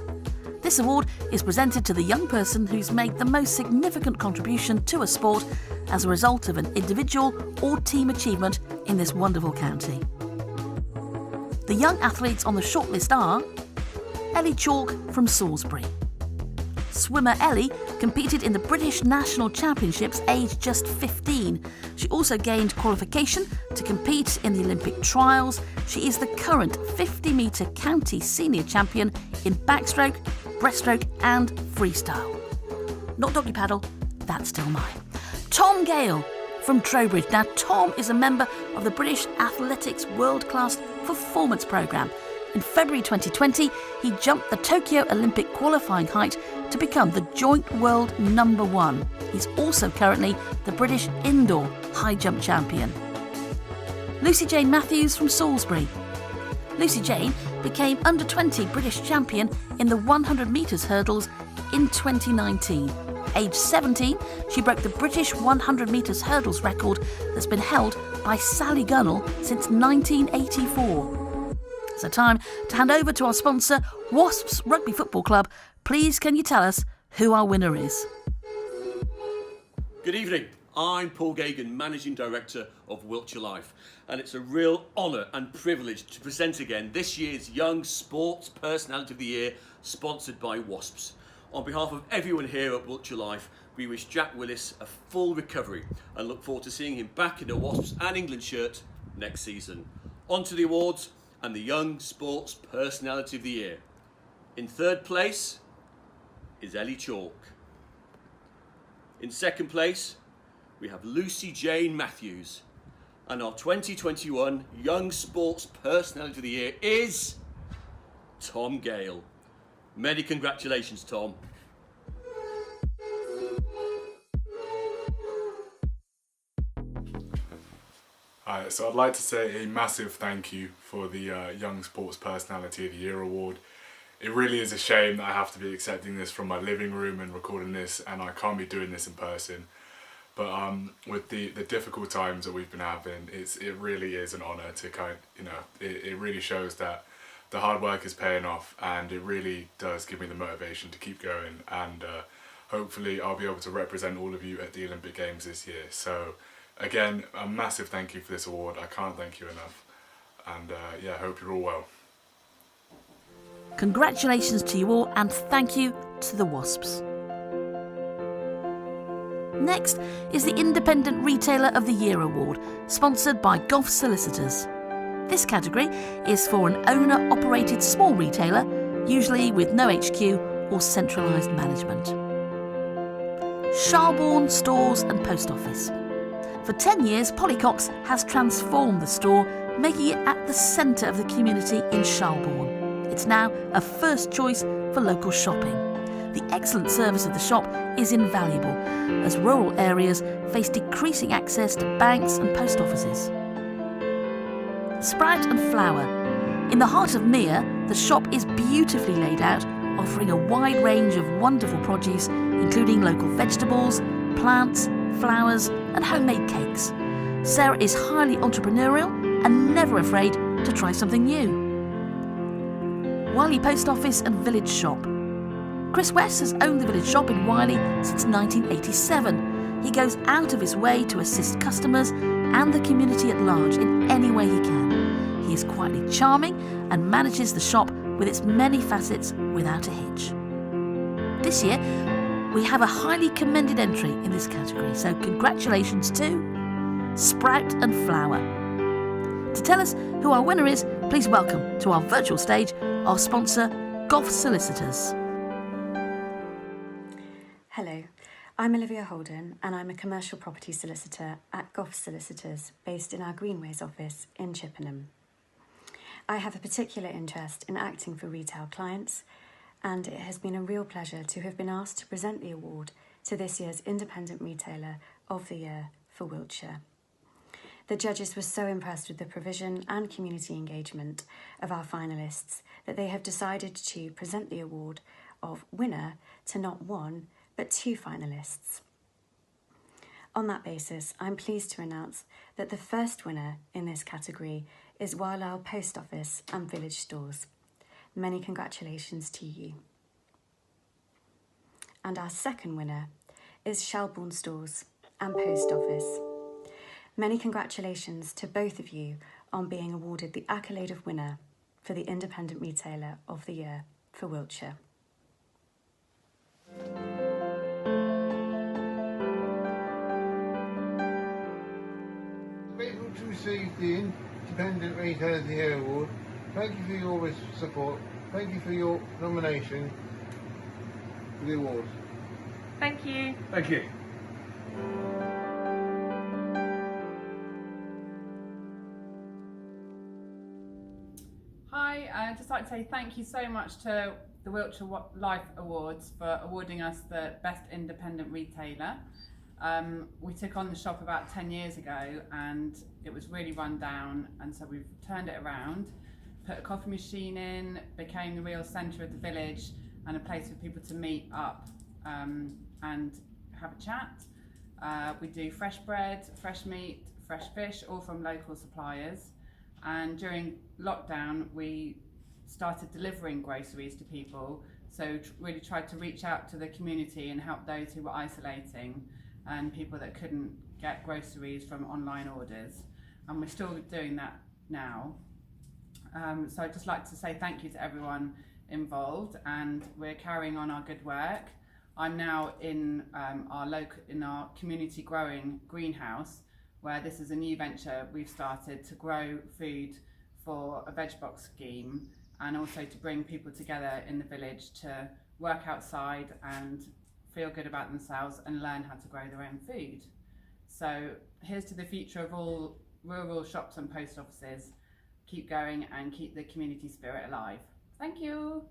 This award is presented to the young person who's made the most significant contribution to a sport as a result of an individual or team achievement in this wonderful county. The young athletes on the shortlist are Ellie Chalk from Salisbury. Swimmer Ellie competed in the British National Championships aged just 15. She also gained qualification to compete in the Olympic trials. She is the current 50-metre county senior champion in backstroke, breaststroke and freestyle. Not doggy paddle, that's still mine. Tom Gale from Trowbridge. Now Tom is a member of the British Athletics World Class Performance Programme. In February 2020, he jumped the Tokyo Olympic qualifying height to become the joint world #1. He's also currently the British indoor high jump champion. Lucy Jane Matthews from Salisbury. Lucy Jane became under-20 British champion in the 100 metres hurdles in 2019. Aged 17, she broke the British 100 metres hurdles record that's been held by Sally Gunnell since 1984. So time to hand over to our sponsor, Wasps Rugby Football Club. Please can you tell us who our winner is? Good evening. I'm Paul Gagan, Managing Director of Wiltshire Life, and it's a real honour and privilege to present again this year's Young Sports Personality of the Year, sponsored by Wasps. On behalf of everyone here at Wiltshire Life, we wish Jack Willis a full recovery and look forward to seeing him back in a Wasps and England shirt next season. On to the awards and the Young Sports Personality of the Year. In third place is Ellie Chalk. In second place, we have Lucy Jane Matthews. And our 2021 Young Sports Personality of the Year is Tom Gale. Many congratulations, Tom. So I'd like to say a massive thank you for the Young Sports Personality of the Year award. it really is a shame that I have to be accepting this from my living room and recording this, and I can't be doing this in person. But with the difficult times that we've been having, it really is an honour to it really shows that the hard work is paying off, and it really does give me the motivation to keep going, and hopefully I'll be able to represent all of you at the Olympic Games this year. So again, a massive thank you for this award. I can't thank you enough, and yeah, I hope you're all well. Congratulations to you all, and thank you to the Wasps. Next is the Independent Retailer of the Year Award, sponsored by Goughs Solicitors. This category is for an owner-operated small retailer, usually with no HQ or centralised management. Sharborne Stores and Post Office. For 10 years, Polycox has transformed the store, making it at the centre of the community in Sharborne. It's now a first choice for local shopping. The excellent service of the shop is invaluable, as rural areas face decreasing access to banks and post offices. Sprout and Flower. In the heart of Mere, the shop is beautifully laid out, offering a wide range of wonderful produce, including local vegetables, plants, flowers and homemade cakes. Sarah is highly entrepreneurial and never afraid to try something new. Wiley Post Office and Village Shop. Chris West has owned the village shop in Wiley since 1987. He goes out of his way to assist customers and the community at large in any way he can. He is quietly charming and manages the shop with its many facets without a hitch. This year, we have a highly commended entry in this category, so congratulations to Sprout and Flower. To tell us who our winner is, please welcome to our virtual stage our sponsor, Goughs Solicitors. Hello, I'm Olivia Holden and I'm a commercial property solicitor at Goughs Solicitors based in our Greenways office in Chippenham. I have a particular interest in acting for retail clients, and it has been a real pleasure to have been asked to present the award to this year's Independent Retailer of the Year for Wiltshire. The judges were so impressed with the provision and community engagement of our finalists that they have decided to present the award of winner to not one, but two finalists. On that basis, I'm pleased to announce that the first winner in this category is Wiley Post Office and Village Stores. Many congratulations to you. And our second winner is Sharborne Stores and Post Office. Many congratulations to both of you on being awarded the accolade of winner for the Independent Retailer of the Year for Wiltshire. Grateful to receive the Independent Retailer of the Year Award. Thank you for your always support. Thank you for your nomination for the award. Thank you. Thank you. Hi, I'd just like to say thank you so much to the Wiltshire Life Awards for awarding us the Best Independent Retailer. We took on the shop about 10 years ago and it was really run down, and so we've turned it around, put a coffee machine in, became the real centre of the village and a place for people to meet up and have a chat. We do fresh bread, fresh meat, fresh fish, all from local suppliers. And during lockdown, we started delivering groceries to people. So really tried to reach out to the community and help those who were isolating and people that couldn't get groceries from online orders. And we're still doing that now. So I'd just like to say thank you to everyone involved, and we're carrying on our good work. I'm now in our community growing greenhouse, where this is a new venture we've started to grow food for a veg box scheme, and also to bring people together in the village to work outside and feel good about themselves and learn how to grow their own food. So here's to the future of all rural shops and post offices. Keep going and keep the community spirit alive. Thank you.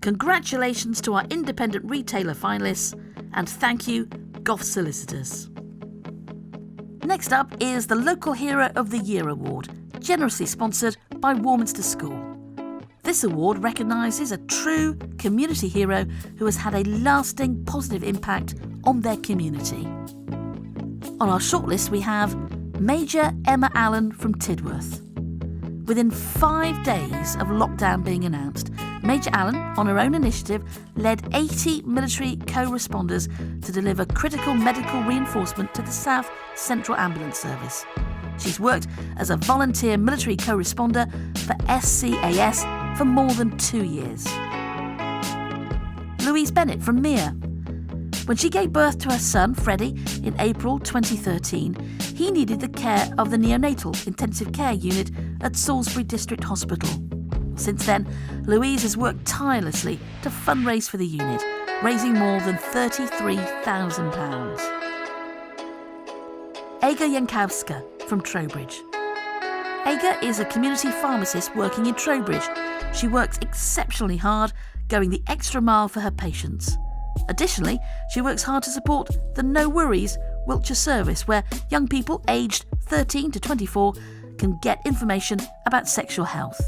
Congratulations to our independent retailer finalists, and thank you, Goughs Solicitors. Next up is the Local Hero of the Year Award, generously sponsored by Warminster School. This award recognises a true community hero who has had a lasting positive impact on their community. On our shortlist we have Major Emma Allen from Tidworth. Within 5 days of lockdown being announced, Major Allen, on her own initiative, led 80 military co-responders to deliver critical medical reinforcement to the South Central Ambulance Service. She's worked as a volunteer military co-responder for SCAS for more than 2 years. Louise Bennett from Mere. When she gave birth to her son, Freddie, in April 2013, he needed the care of the neonatal intensive care unit at Salisbury District Hospital. Since then, Louise has worked tirelessly to fundraise for the unit, raising more than £33,000. Aga Jankowska from Trowbridge. Aga is a community pharmacist working in Trowbridge. She works exceptionally hard, going the extra mile for her patients. Additionally, she works hard to support the No Worries Wiltshire service, where young people aged 13 to 24 can get information about sexual health.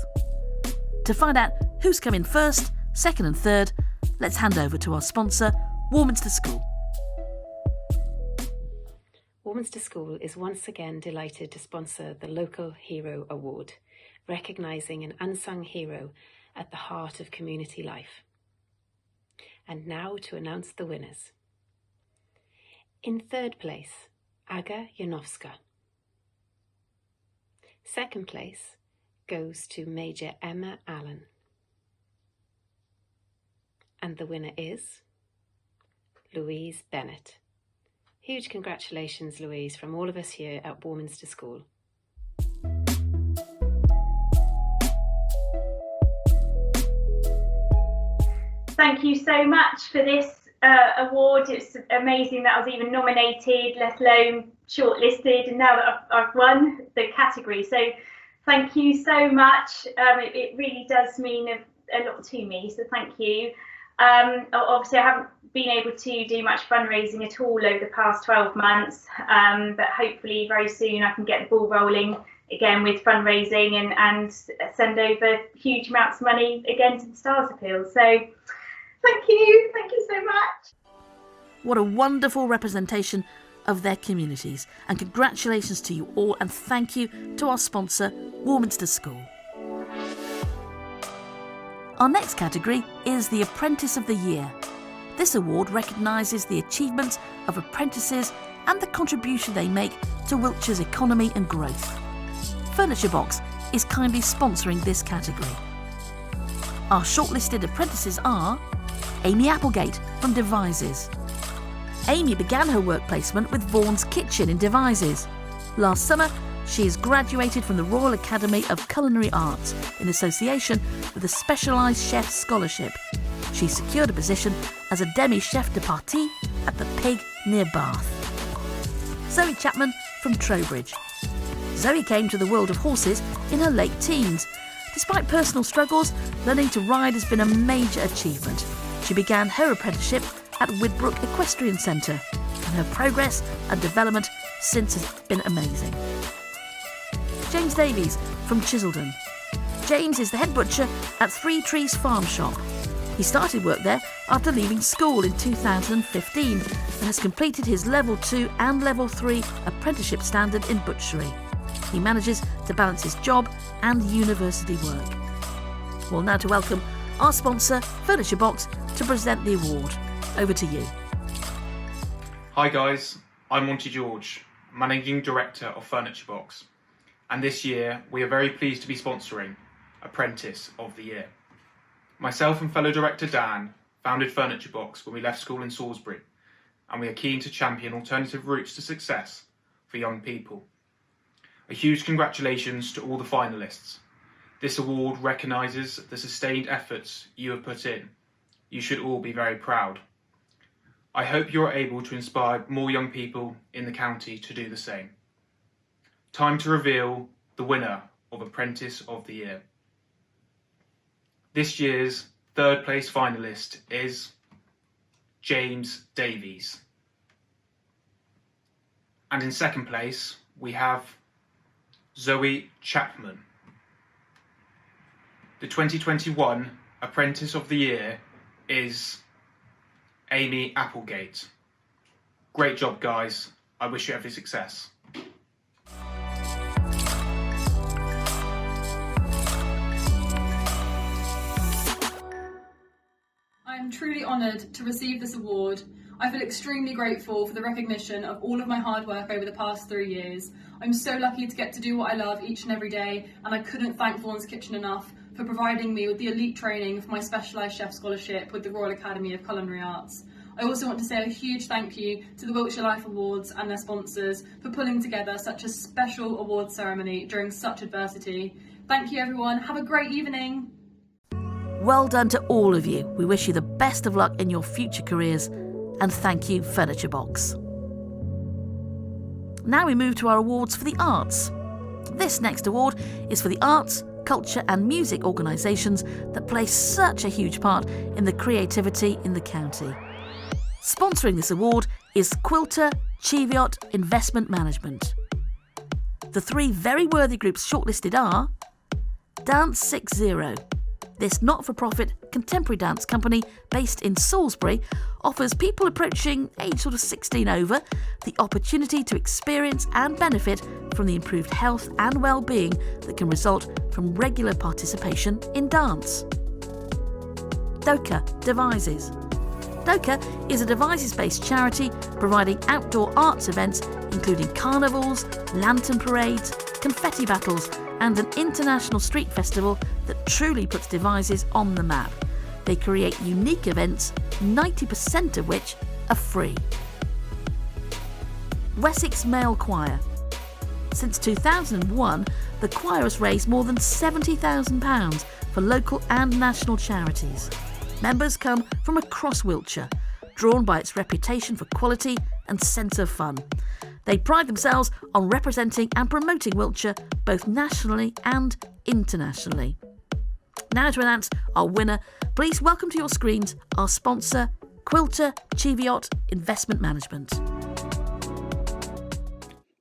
To find out who's come in first, second and third, let's hand over to our sponsor, Warminster School. Warminster School is once again delighted to sponsor the Local Hero Award, recognising an unsung hero at the heart of community life. And now to announce the winners. In third place, Aga Janowska. Second place goes to Major Emma Allen. And the winner is Louise Bennett. Huge congratulations, Louise, from all of us here at Warminster School. Thank you so much for this award. It's amazing that I was even nominated, let alone shortlisted, and now that I've won the category. So thank you so much. It really does mean a lot to me, so thank you. Obviously, I haven't been able to do much fundraising at all over the past 12 months, but hopefully very soon I can get the ball rolling again with fundraising and send over huge amounts of money again to the Stars Appeal. So thank you so much. What a wonderful representation of their communities, and congratulations to you all, and thank you to our sponsor, Warminster School. Our next category is the Apprentice of the Year. This award recognises the achievements of apprentices and the contribution they make to Wiltshire's economy and growth. Furniturebox is kindly sponsoring this category. Our shortlisted apprentices are Amy Applegate from Devizes. Amy began her work placement with Vaughan's Kitchen in Devizes. Last summer, she has graduated from the Royal Academy of Culinary Arts in association with a Specialised Chef Scholarship. She secured a position as a demi-chef de partie at the Pig near Bath. Zoe Chapman from Trowbridge. Zoe came to the world of horses in her late teens. Despite personal struggles, learning to ride has been a major achievement. She began her apprenticeship at Widbrook Equestrian Centre, and her progress and development since has been amazing. James Davies from Chiseldon. James is the head butcher at Three Trees Farm Shop. He started work there after leaving school in 2015 and has completed his Level 2 and Level 3 apprenticeship standard in butchery. He manages to balance his job and university work. Well, now to welcome our sponsor, Furniturebox, to present the award. Over to you. Hi guys, I'm Monty George, Managing Director of Furniturebox, and this year we are very pleased to be sponsoring Apprentice of the Year. Myself and fellow director Dan founded Furniturebox when we left school in Salisbury, and we are keen to champion alternative routes to success for young people. A huge congratulations to all the finalists. This award recognises the sustained efforts you have put in. You should all be very proud. I hope you are able to inspire more young people in the county to do the same. Time to reveal the winner of Apprentice of the Year. This year's third place finalist is James Davies. And in second place, we have Zoe Chapman. The the 2021 Apprentice of the Year is Amy Applegate. Great job, guys. I wish you every success. I am truly honoured to receive this award. I feel extremely grateful for the recognition of all of my hard work over the past 3 years. I'm so lucky to get to do what I love each and every day, and I couldn't thank Vaughan's Kitchen enough for providing me with the elite training for my specialised chef scholarship with the Royal Academy of Culinary Arts. I also want to say a huge thank you to the Wiltshire Life Awards and their sponsors for pulling together such a special award ceremony during such adversity. Thank you everyone, have a great evening. Well done to all of you. We wish you the best of luck in your future careers, and thank you, Furniturebox. Now we move to our awards for the arts. This next award is for the arts, culture and music organisations that play such a huge part in the creativity in the county. Sponsoring this award is Quilter, Cheviot Investment Management. The 3 very worthy groups shortlisted are Dance 60. This not-for-profit contemporary dance company based in Salisbury offers people approaching age 16 over the opportunity to experience and benefit from the improved health and well-being that can result from regular participation in dance. Doka Devices. Doka is a devices-based charity providing outdoor arts events including carnivals, lantern parades, confetti battles and an international street festival that truly puts devices on the map. They create unique events, 90% of which are free. Wessex Male Choir. Since 2001, the choir has raised more than £70,000 for local and national charities. Members come from across Wiltshire, drawn by its reputation for quality and sense of fun. They pride themselves on representing and promoting Wiltshire both nationally and internationally. Now to announce our winner, please welcome to your screens our sponsor, Quilter Cheviot Investment Management.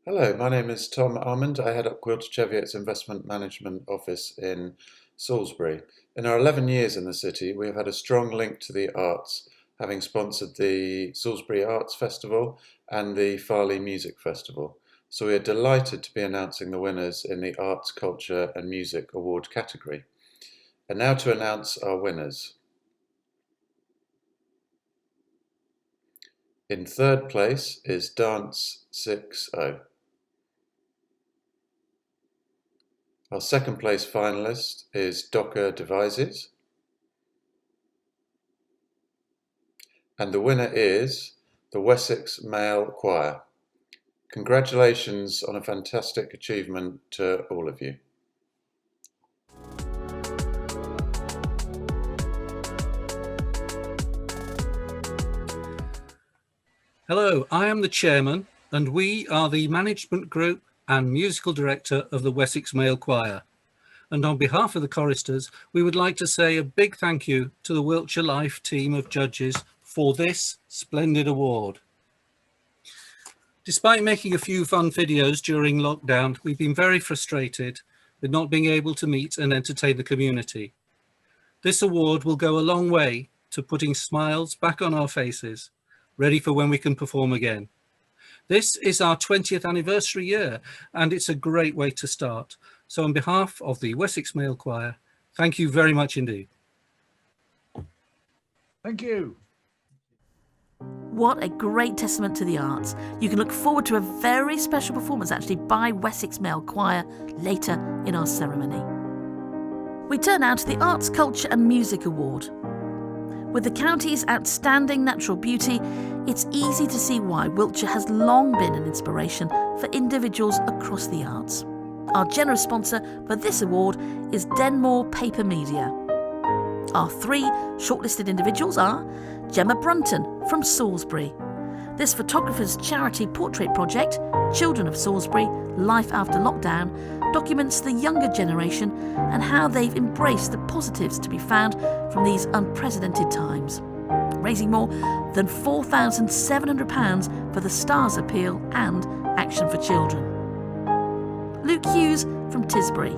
Hello, my name is Tom Armand. I head up Quilter Cheviot's Investment Management Office in Salisbury. In our 11 years in the city, we have had a strong link to the arts, having sponsored the Salisbury Arts Festival and the Farley Music Festival. So we are delighted to be announcing the winners in the Arts, Culture and Music Award category. And now to announce our winners. In third place is Dance 60. Our second place finalist is Doka Devices. And the winner is the Wessex Male Choir. Congratulations on a fantastic achievement to all of you. Hello, I am the chairman and we are the management group and musical director of the Wessex Male Choir. And on behalf of the choristers, we would like to say a big thank you to the Wiltshire Life team of judges for this splendid award. Despite making a few fun videos during lockdown, we've been very frustrated with not being able to meet and entertain the community. This award will go a long way to putting smiles back on our faces, ready for when we can perform again. This is our 20th anniversary year, and it's a great way to start. So on behalf of the Wessex Male Choir, thank you very much indeed. Thank you. What a great testament to the arts. You can look forward to a very special performance actually by Wessex Male Choir later in our ceremony. We turn now to the Arts, Culture and Music Award. With the county's outstanding natural beauty, it's easy to see why Wiltshire has long been an inspiration for individuals across the arts. Our generous sponsor for this award is Denmaur Paper Media. Our 3 shortlisted individuals are Gemma Brunton from Salisbury. This photographer's charity portrait project, Children of Salisbury, Life After Lockdown, documents the younger generation and how they've embraced the positives to be found from these unprecedented times, raising more than £4,700 for the Stars Appeal and Action for Children. Luke Hughes from Tisbury.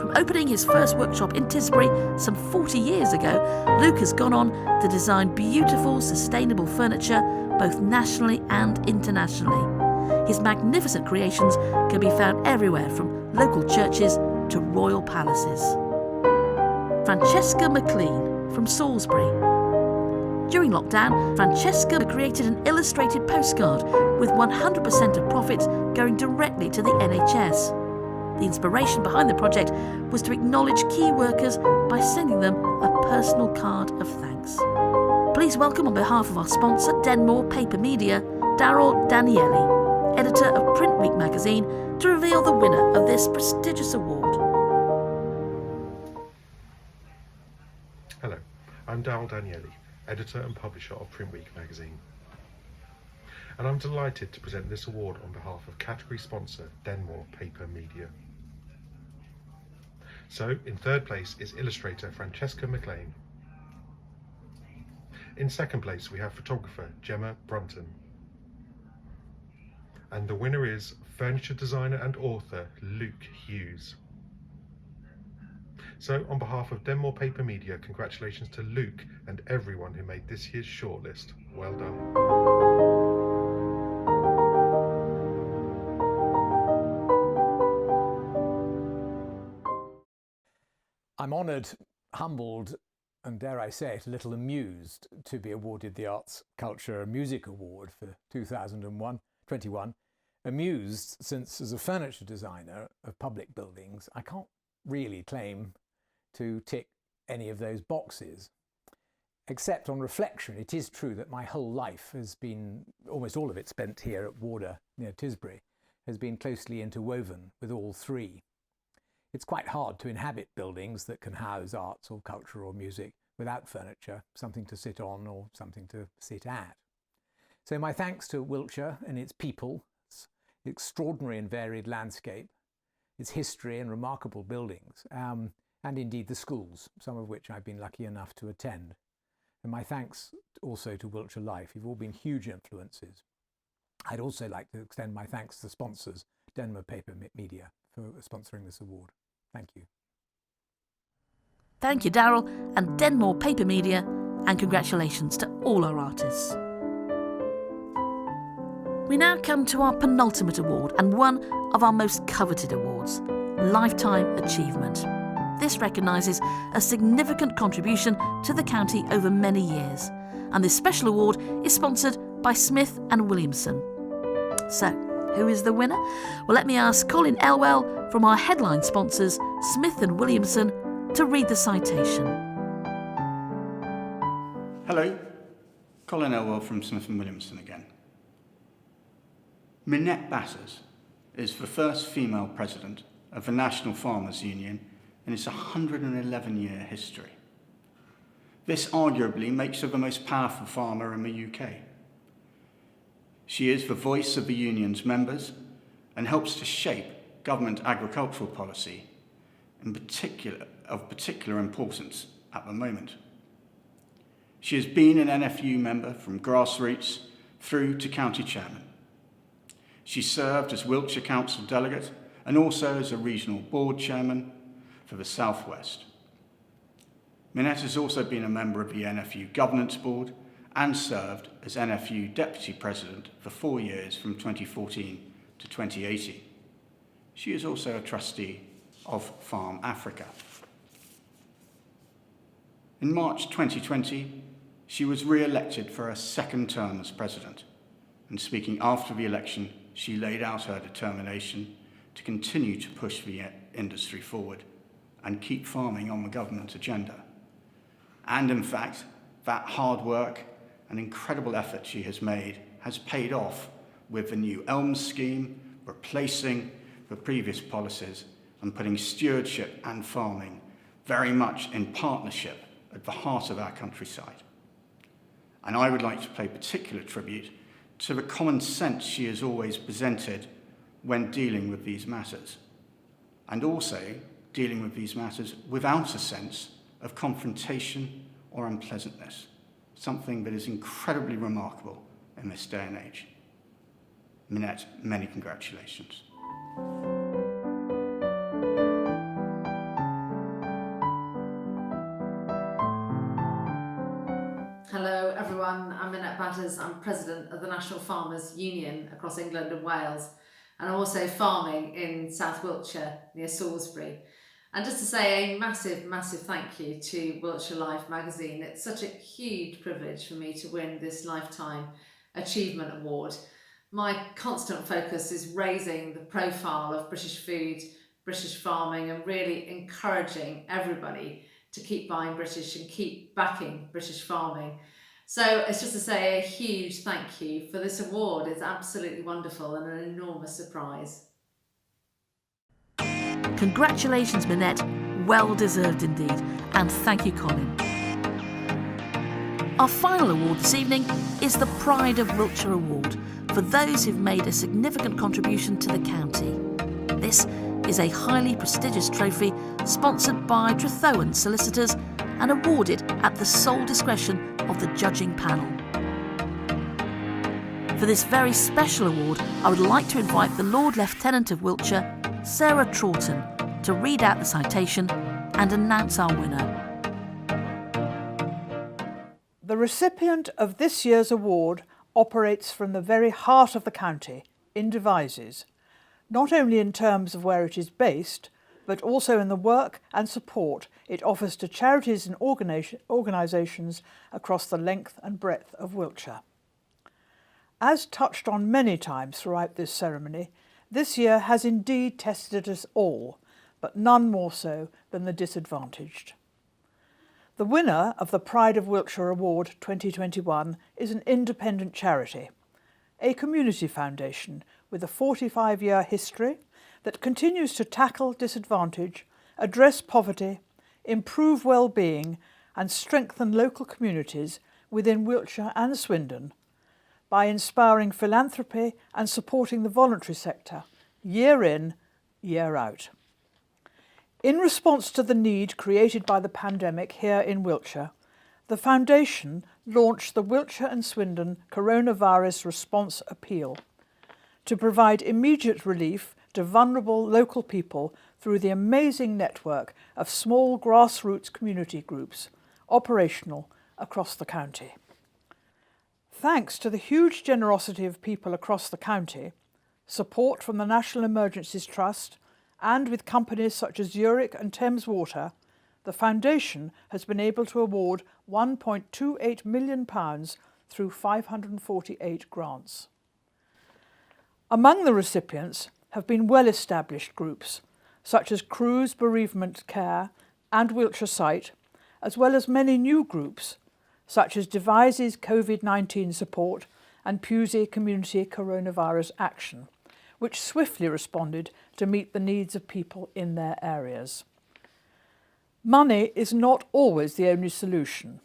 From opening his first workshop in Tisbury some 40 years ago, Luke has gone on to design beautiful, sustainable furniture both nationally and internationally. His magnificent creations can be found everywhere from local churches to royal palaces. Francesca McLean from Salisbury. During lockdown, Francesca created an illustrated postcard with 100% of profits going directly to the NHS. The inspiration behind the project was to acknowledge key workers by sending them a personal card of thanks. Please welcome on behalf of our sponsor, Denmaur Paper Media, Daryl Danieli, editor of Print Week magazine, to reveal the winner of this prestigious award. Hello, I'm Daryl Danieli, editor and publisher of Print Week magazine. And I'm delighted to present this award on behalf of category sponsor Denmaur Paper Media. So, in third place is illustrator Francesca McLean. In second place we have photographer Gemma Brunton. And the winner is furniture designer and author Luke Hughes. So, on behalf of Denmaur Paper Media, congratulations to Luke and everyone who made this year's shortlist. Well done. I'm honoured, humbled, and dare I say it, a little amused to be awarded the Arts, Culture and Music Award for 2021. Amused since, as a furniture designer of public buildings, I can't really claim to tick any of those boxes. Except on reflection, it is true that my whole life has been, almost all of it spent here at Warder near Tisbury, has been closely interwoven with all three. It's quite hard to inhabit buildings that can house arts or culture or music without furniture, something to sit on or something to sit at. So my thanks to Wiltshire and its people, its extraordinary and varied landscape, its history and remarkable buildings, and indeed the schools, some of which I've been lucky enough to attend. And my thanks also to Wiltshire Life. You've all been huge influences. I'd also like to extend my thanks to the sponsors, Denmaur Paper Media, for sponsoring this award. Thank you. Thank you, Daryl and Denmaur Paper Media, and congratulations to all our artists. We now come to our penultimate award and one of our most coveted awards, Lifetime Achievement. This recognises a significant contribution to the county over many years, and this special award is sponsored by Smith & Williamson. So, who is the winner? Well, let me ask Colin Elwell from our headline sponsors, Smith & Williamson, to read the citation. Hello, Colin Elwell from Smith & Williamson again. Minette Batters is the first female president of the National Farmers Union in its 111-year history. This arguably makes her the most powerful farmer in the UK. She is the voice of the union's members and helps to shape government agricultural policy, of particular importance at the moment. She has been an NFU member from grassroots through to county chairman. She served as Wiltshire Council delegate and also as a regional board chairman for the South West. Minette has also been a member of the NFU Governance Board and served as NFU Deputy President for 4 years from 2014 to 2018. She is also a trustee of Farm Africa. In March 2020, she was re-elected for a second term as president, and speaking after the election, she laid out her determination to continue to push the industry forward and keep farming on the government agenda. And in fact, that hard work and incredible effort she has made has paid off with the new ELMS scheme, replacing the previous policies and putting stewardship and farming very much in partnership at the heart of our countryside. And I would like to pay particular tribute to the common sense she has always presented when dealing with these matters, and also dealing with these matters without a sense of confrontation or unpleasantness, something that is incredibly remarkable in this day and age. Minette, many congratulations. Matters. I'm president of the National Farmers Union across England and Wales, and I'm also farming in South Wiltshire near Salisbury. And just to say a massive, massive thank you to Wiltshire Life magazine. It's such a huge privilege for me to win this Lifetime Achievement Award. My constant focus is raising the profile of British food, British farming, and really encouraging everybody to keep buying British and keep backing British farming. So it's just to say a huge thank you for this award. It's absolutely wonderful and an enormous surprise. Congratulations, Minette. Well deserved indeed. And thank you, Colin. Our final award this evening is the Pride of Wiltshire Award for those who've made a significant contribution to the county. This is a highly prestigious trophy sponsored by Trethowans Solicitors and awarded at the sole discretion of the judging panel. For this very special award, I would like to invite the Lord Lieutenant of Wiltshire, Sarah Troughton, to read out the citation and announce our winner. The recipient of this year's award operates from the very heart of the county, in Devizes, not only in terms of where it is based, but also in the work and support it offers to charities and organisations across the length and breadth of Wiltshire. As touched on many times throughout this ceremony, this year has indeed tested us all, but none more so than the disadvantaged. The winner of the Pride of Wiltshire Award 2021 is an independent charity, a community foundation with a 45-year history that continues to tackle disadvantage, address poverty, improve well-being and strengthen local communities within Wiltshire and Swindon by inspiring philanthropy and supporting the voluntary sector year in, year out. In response to the need created by the pandemic here in Wiltshire, the Foundation launched the Wiltshire and Swindon Coronavirus Response Appeal to provide immediate relief to vulnerable local people through the amazing network of small grassroots community groups operational across the county. Thanks to the huge generosity of people across the county, support from the National Emergencies Trust, and with companies such as Zurich and Thames Water, the Foundation has been able to award £1.28 million through 548 grants. Among the recipients have been well-established groups such as Crews Bereavement Care and Wiltshire Sight, as well as many new groups such as Devizes COVID-19 Support and Pewsey Community Coronavirus Action, which swiftly responded to meet the needs of people in their areas. Money is not always the only solution.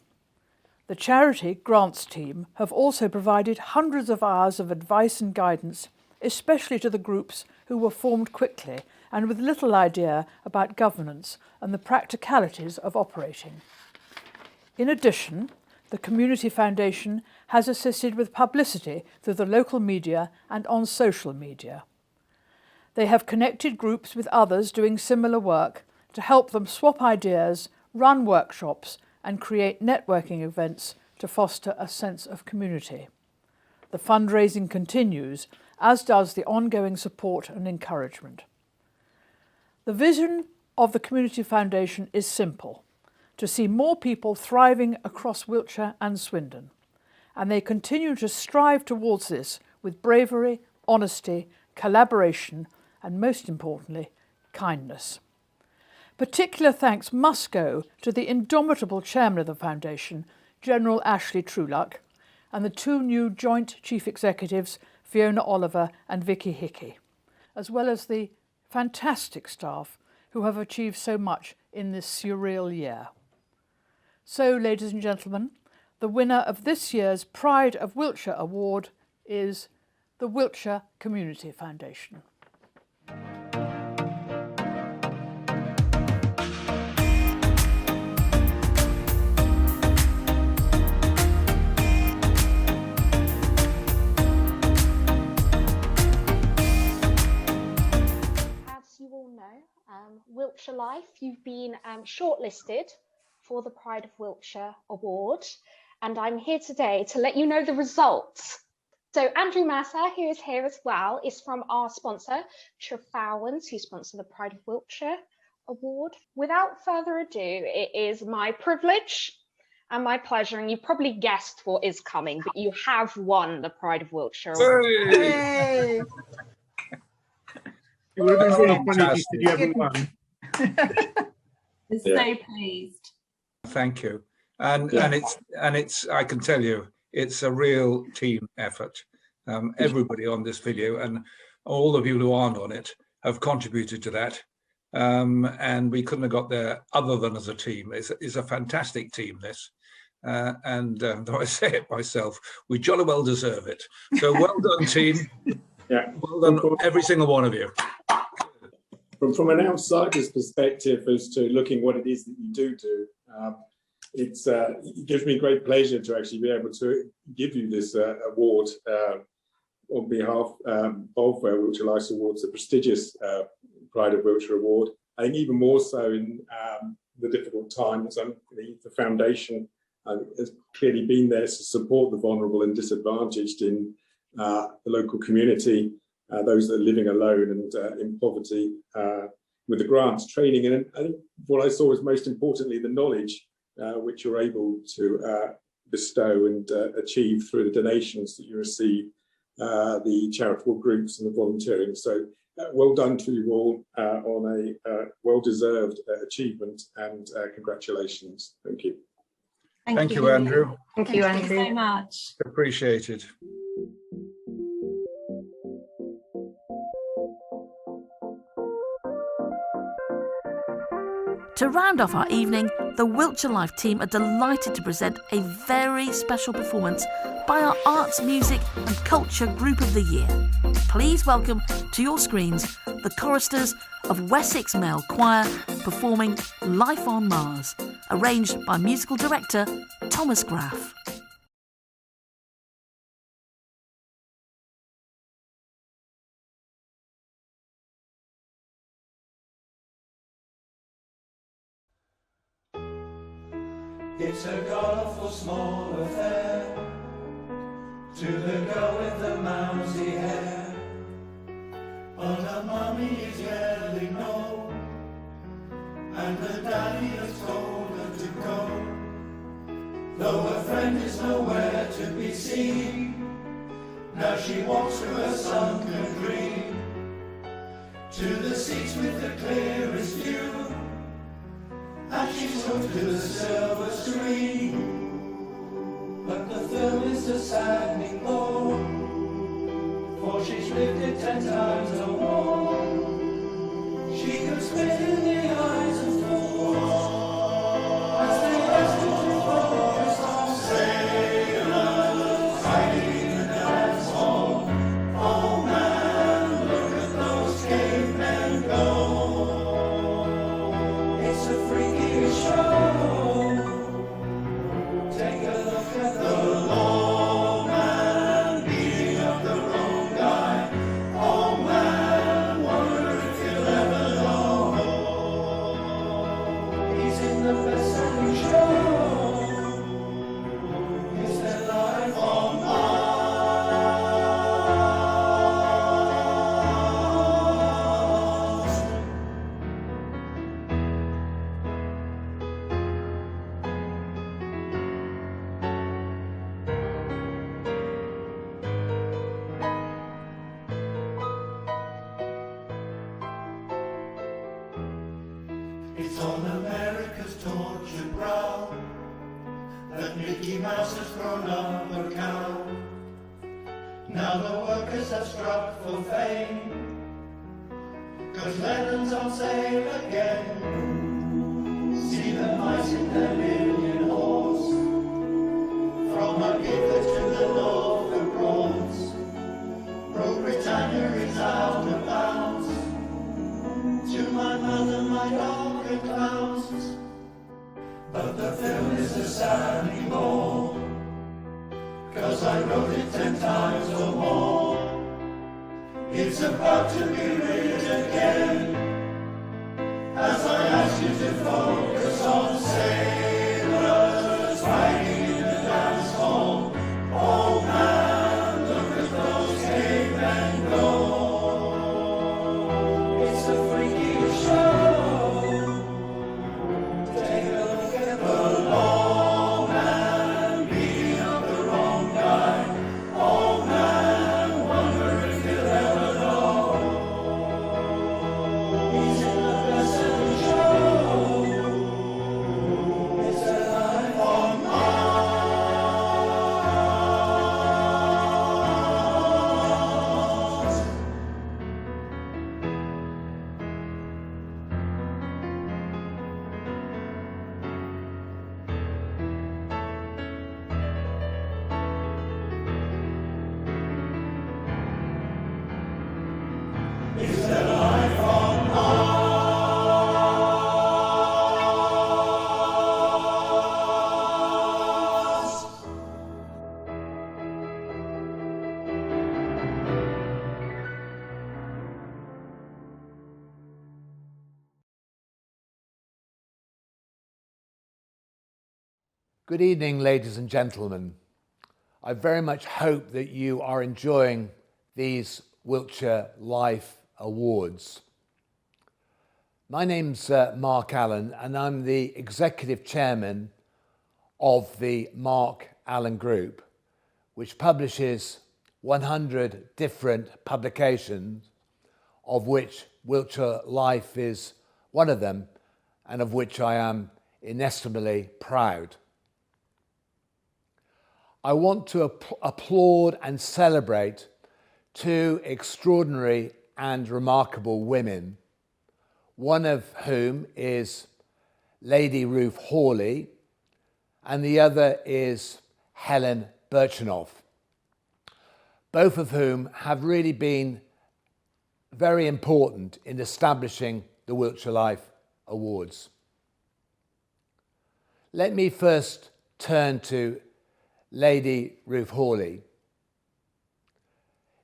The charity grants team have also provided hundreds of hours of advice and guidance, especially to the groups who were formed quickly and with little idea about governance and the practicalities of operating. In addition, the Community Foundation has assisted with publicity through the local media and on social media. They have connected groups with others doing similar work to help them swap ideas, run workshops, and create networking events to foster a sense of community. The fundraising continues, as does the ongoing support and encouragement. The vision of the Community Foundation is simple: to see more people thriving across Wiltshire and Swindon, and they continue to strive towards this with bravery, honesty, collaboration, and most importantly, kindness. Particular thanks must go to the indomitable chairman of the Foundation, General Ashley Trueluck, and the two new joint chief executives, Fiona Oliver and Vicky Hickey, as well as the fantastic staff who have achieved so much in this surreal year. So, ladies and gentlemen, the winner of this year's Pride of Wiltshire Award is the Wiltshire Community Foundation. As you all know, Wiltshire Life, you've been shortlisted for the Pride of Wiltshire Award, and I'm here today to let you know the results. So Andrew Mercer, who is here as well, is from our sponsor, Trethowans, who sponsor the Pride of Wiltshire Award. Without further ado, it is my privilege and my pleasure, and you probably guessed what is coming, but you have won the Pride of Wiltshire Award. Hey! It would have been really funny if you said you haven't won. We're so pleased. Thank you. And it's I can tell you, it's a real team effort. Everybody on this video and all of you who aren't on it have contributed to that. And we couldn't have got there other than as a team. It's a fantastic team, this. And though I say it myself, we jolly well deserve it. So well done, team. Yeah. Well done, every single one of you. From an outsider's perspective as to looking what it is that you do, it gives me great pleasure to actually be able to give you this award on behalf of Wiltshire Life Awards, the prestigious Pride of Wiltshire Award. I think even more so in the difficult times, the foundation has clearly been there to support the vulnerable and disadvantaged in the local community, those that are living alone and in poverty, with the grants, training, and I think what I saw was most importantly the knowledge which you're able to bestow and achieve through the donations that you receive, the charitable groups and the volunteering. So well done to you all on a well-deserved achievement, and congratulations. Thank you. Thank you, Andrew. Thank you, Andrew, so much. Appreciated. To round off our evening, the Wiltshire Life team are delighted to present a very special performance by our Arts, Music and Culture Group of the Year. Please welcome to your screens the choristers of Wessex Male Choir performing Life on Mars, arranged by musical director Thomas Graff. It's a god-awful small affair to the girl with the mousy hair, but her mummy is yelling no, and her daddy has told her to go. Though her friend is nowhere to be seen, now she walks through a sunken dream to the seats with the clearest view, and she's hooked to the silver screen. But the film is a saddening bore, for she's lived it 10 times or more. She could spit in the eyes of fools as they asked her to focus on sailors hiding in the dance hall. Oh man, look at those cavemen go. It's a freaky show. Take a look at the low man beating up the wrong guy. Oh man, wonder if you'll ever know. He's in the best-selling show. Is there life on Mars? It's on America's tortured brow that Mickey Mouse has thrown up a cow. Now the workers have struck for fame, 'cause Lennon's on sale again. See the mice in their million halls, from Ibiza to the Norfolk Broads. Rule Britannia is out of bounds. To my mother, my dog and clowns. But the film is a saddening bore, 'cause I wrote it 10 times or more. It's about to be written again, as I ask you to focus on sailors fighting in the dance Good evening, ladies and gentlemen. I very much hope that you are enjoying these Wiltshire Life Awards. My name's Mark Allen, and I'm the Executive Chairman of the Mark Allen Group, which publishes 100 different publications, of which Wiltshire Life is one of them, and of which I am inestimably proud. I want to applaud and celebrate two extraordinary and remarkable women, one of whom is Lady Ruth Hawley, and the other is Helen Birchenough, both of whom have really been very important in establishing the Wiltshire Life Awards. Let me first turn to Lady Ruth Hawley.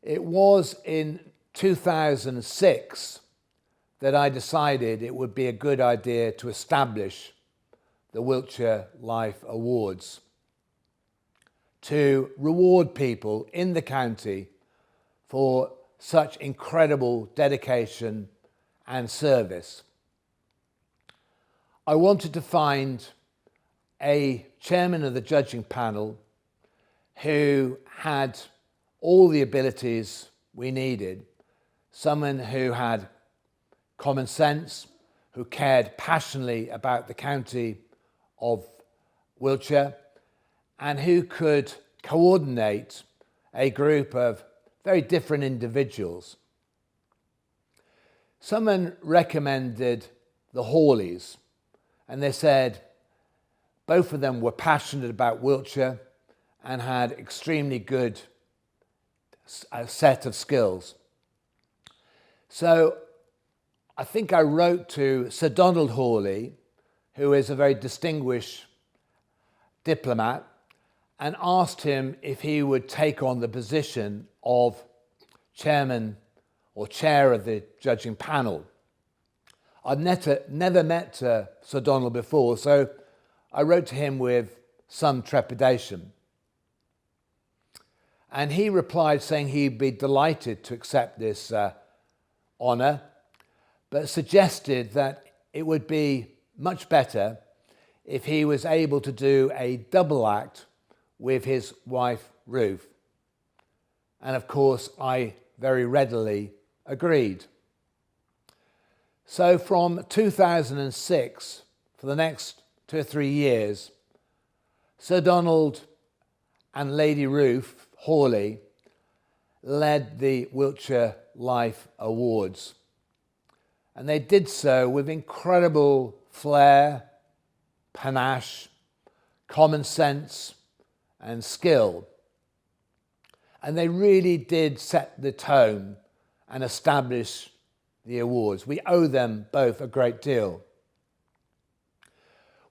It was in 2006 that I decided it would be a good idea to establish the Wiltshire Life Awards to reward people in the county for such incredible dedication and service. I wanted to find a chairman of the judging panel who had all the abilities we needed, someone who had common sense, who cared passionately about the county of Wiltshire, and who could coordinate a group of very different individuals. Someone recommended the Hawleys, and they said both of them were passionate about Wiltshire and had extremely good set of skills. So I think I wrote to Sir Donald Hawley, who is a very distinguished diplomat, and asked him if he would take on the position of chairman or chair of the judging panel. I'd never met Sir Donald before, so I wrote to him with some trepidation. And he replied saying he'd be delighted to accept this honour, but suggested that it would be much better if he was able to do a double act with his wife Ruth. And of course, I very readily agreed. So from 2006, for the next 2 or 3 years, Sir Donald and Lady Ruth Hawley led the Wiltshire Life Awards. And they did so with incredible flair, panache, common sense, and skill. And they really did set the tone and establish the awards. We owe them both a great deal.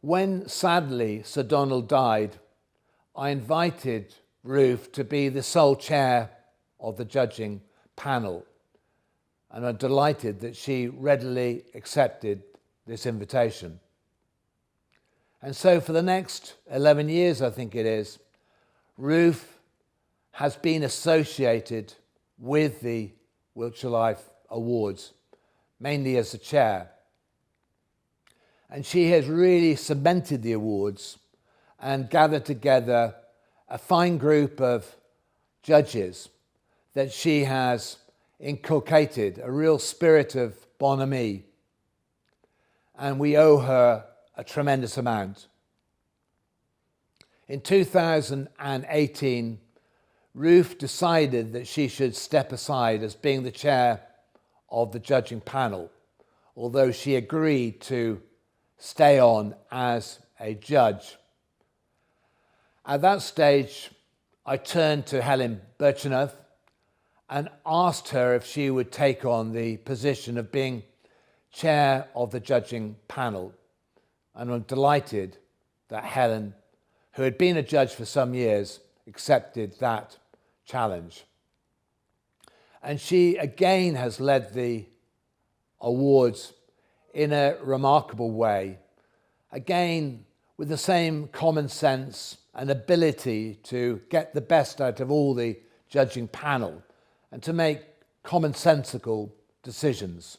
When, sadly, Sir Donald died, I invited Ruth to be the sole chair of the judging panel, and I'm delighted that she readily accepted this invitation. And so for the next 11 years, I think it is, Ruth has been associated with the Wiltshire Life Awards, mainly as the chair. And she has really cemented the awards and gathered together a fine group of judges that she has inculcated, a real spirit of bonhomie. And we owe her a tremendous amount. In 2018, Ruth decided that she should step aside as being the chair of the judging panel, although she agreed to stay on as a judge. At that stage, I turned to Helen Birchenough and asked her if she would take on the position of being chair of the judging panel. And I'm delighted that Helen, who had been a judge for some years, accepted that challenge. And she again has led the awards in a remarkable way, again with the same common sense and ability to get the best out of all the judging panel and to make commonsensical decisions.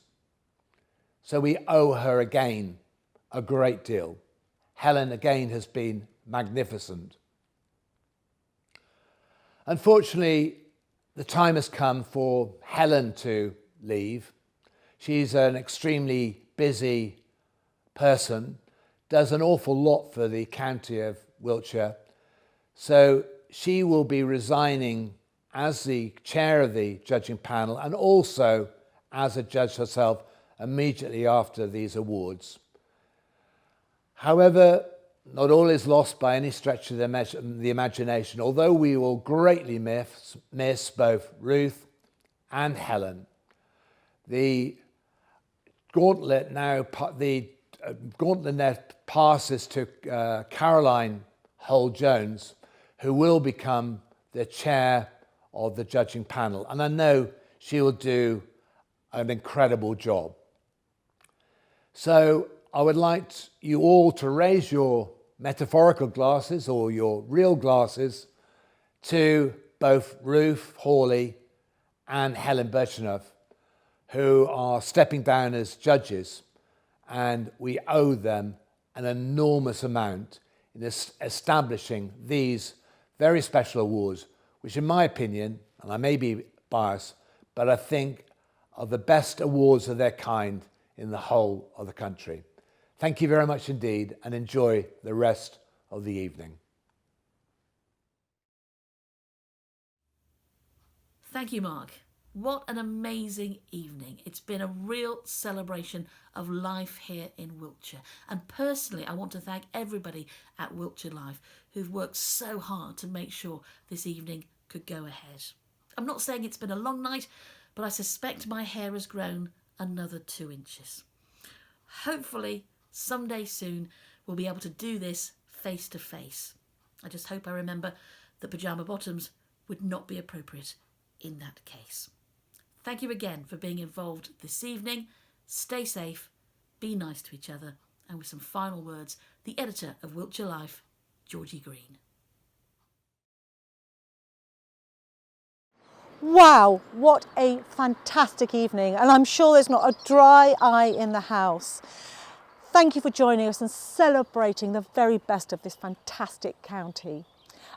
So we owe her again a great deal. Helen again has been magnificent. Unfortunately, the time has come for Helen to leave. She's an extremely busy person, does an awful lot for the county of Wiltshire. So she will be resigning as the chair of the judging panel and also as a judge herself immediately after these awards. However, not all is lost by any stretch of the imagination, although we will greatly miss both Ruth and Helen. The gauntlet now passes to Caroline Hull-Jones, who will become the chair of the judging panel, and I know she will do an incredible job. So I would like you all to raise your metaphorical glasses or your real glasses to both Ruth Hawley and Helen Birchenough, who are stepping down as judges, and we owe them an enormous amount in establishing these very special awards, which in my opinion, and I may be biased, but I think are the best awards of their kind in the whole of the country. Thank you very much indeed, and enjoy the rest of the evening. Thank you, Mark. What an amazing evening. It's been a real celebration of life here in Wiltshire. And personally, I want to thank everybody at Wiltshire Life who've worked so hard to make sure this evening could go ahead. I'm not saying it's been a long night, but I suspect my hair has grown another 2 inches. Hopefully, someday soon, we'll be able to do this face to face. I just hope I remember that pyjama bottoms would not be appropriate in that case. Thank you again for being involved this evening. Stay safe, be nice to each other, and with some final words, the editor of Wiltshire Life, Georgie Green. Wow, what a fantastic evening, and I'm sure there's not a dry eye in the house. Thank you for joining us and celebrating the very best of this fantastic county.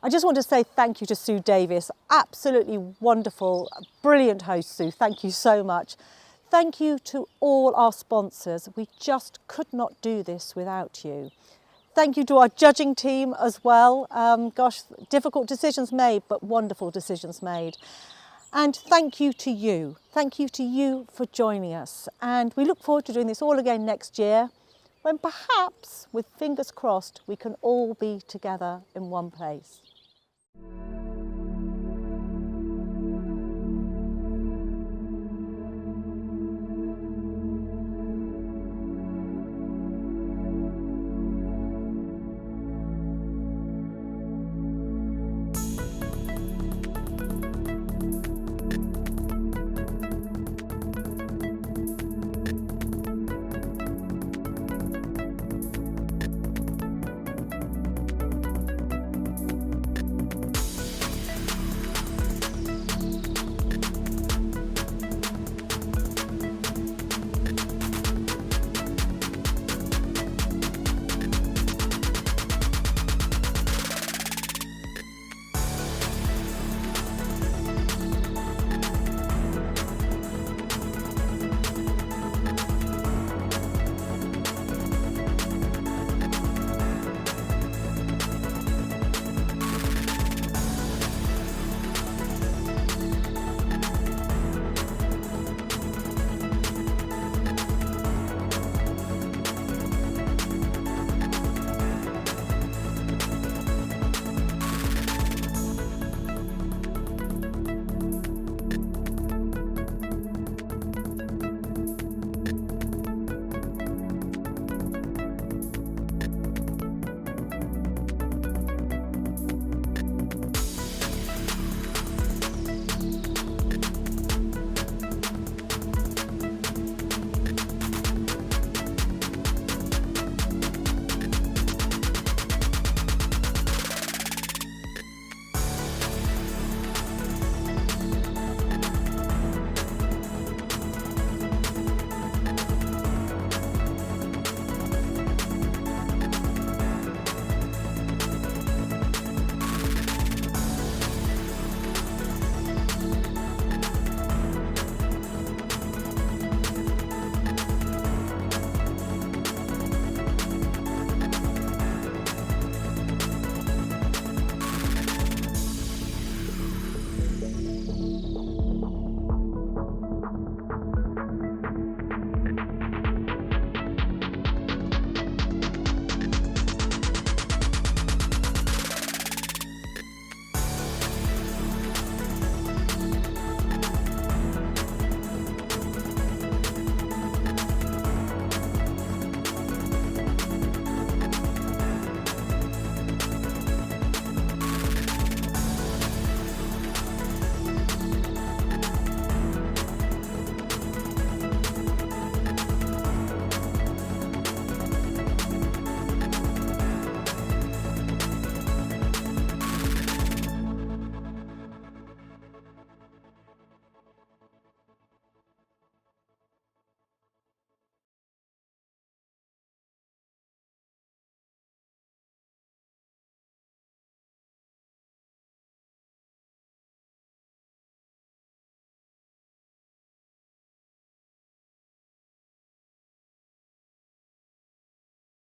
I just want to say thank you to Sue Davis, absolutely wonderful, brilliant host Sue, thank you so much. Thank you to all our sponsors, we just could not do this without you. Thank you to our judging team as well, gosh, difficult decisions made, but wonderful decisions made. And thank you to you for joining us. And we look forward to doing this all again next year, when perhaps, with fingers crossed, we can all be together in one place.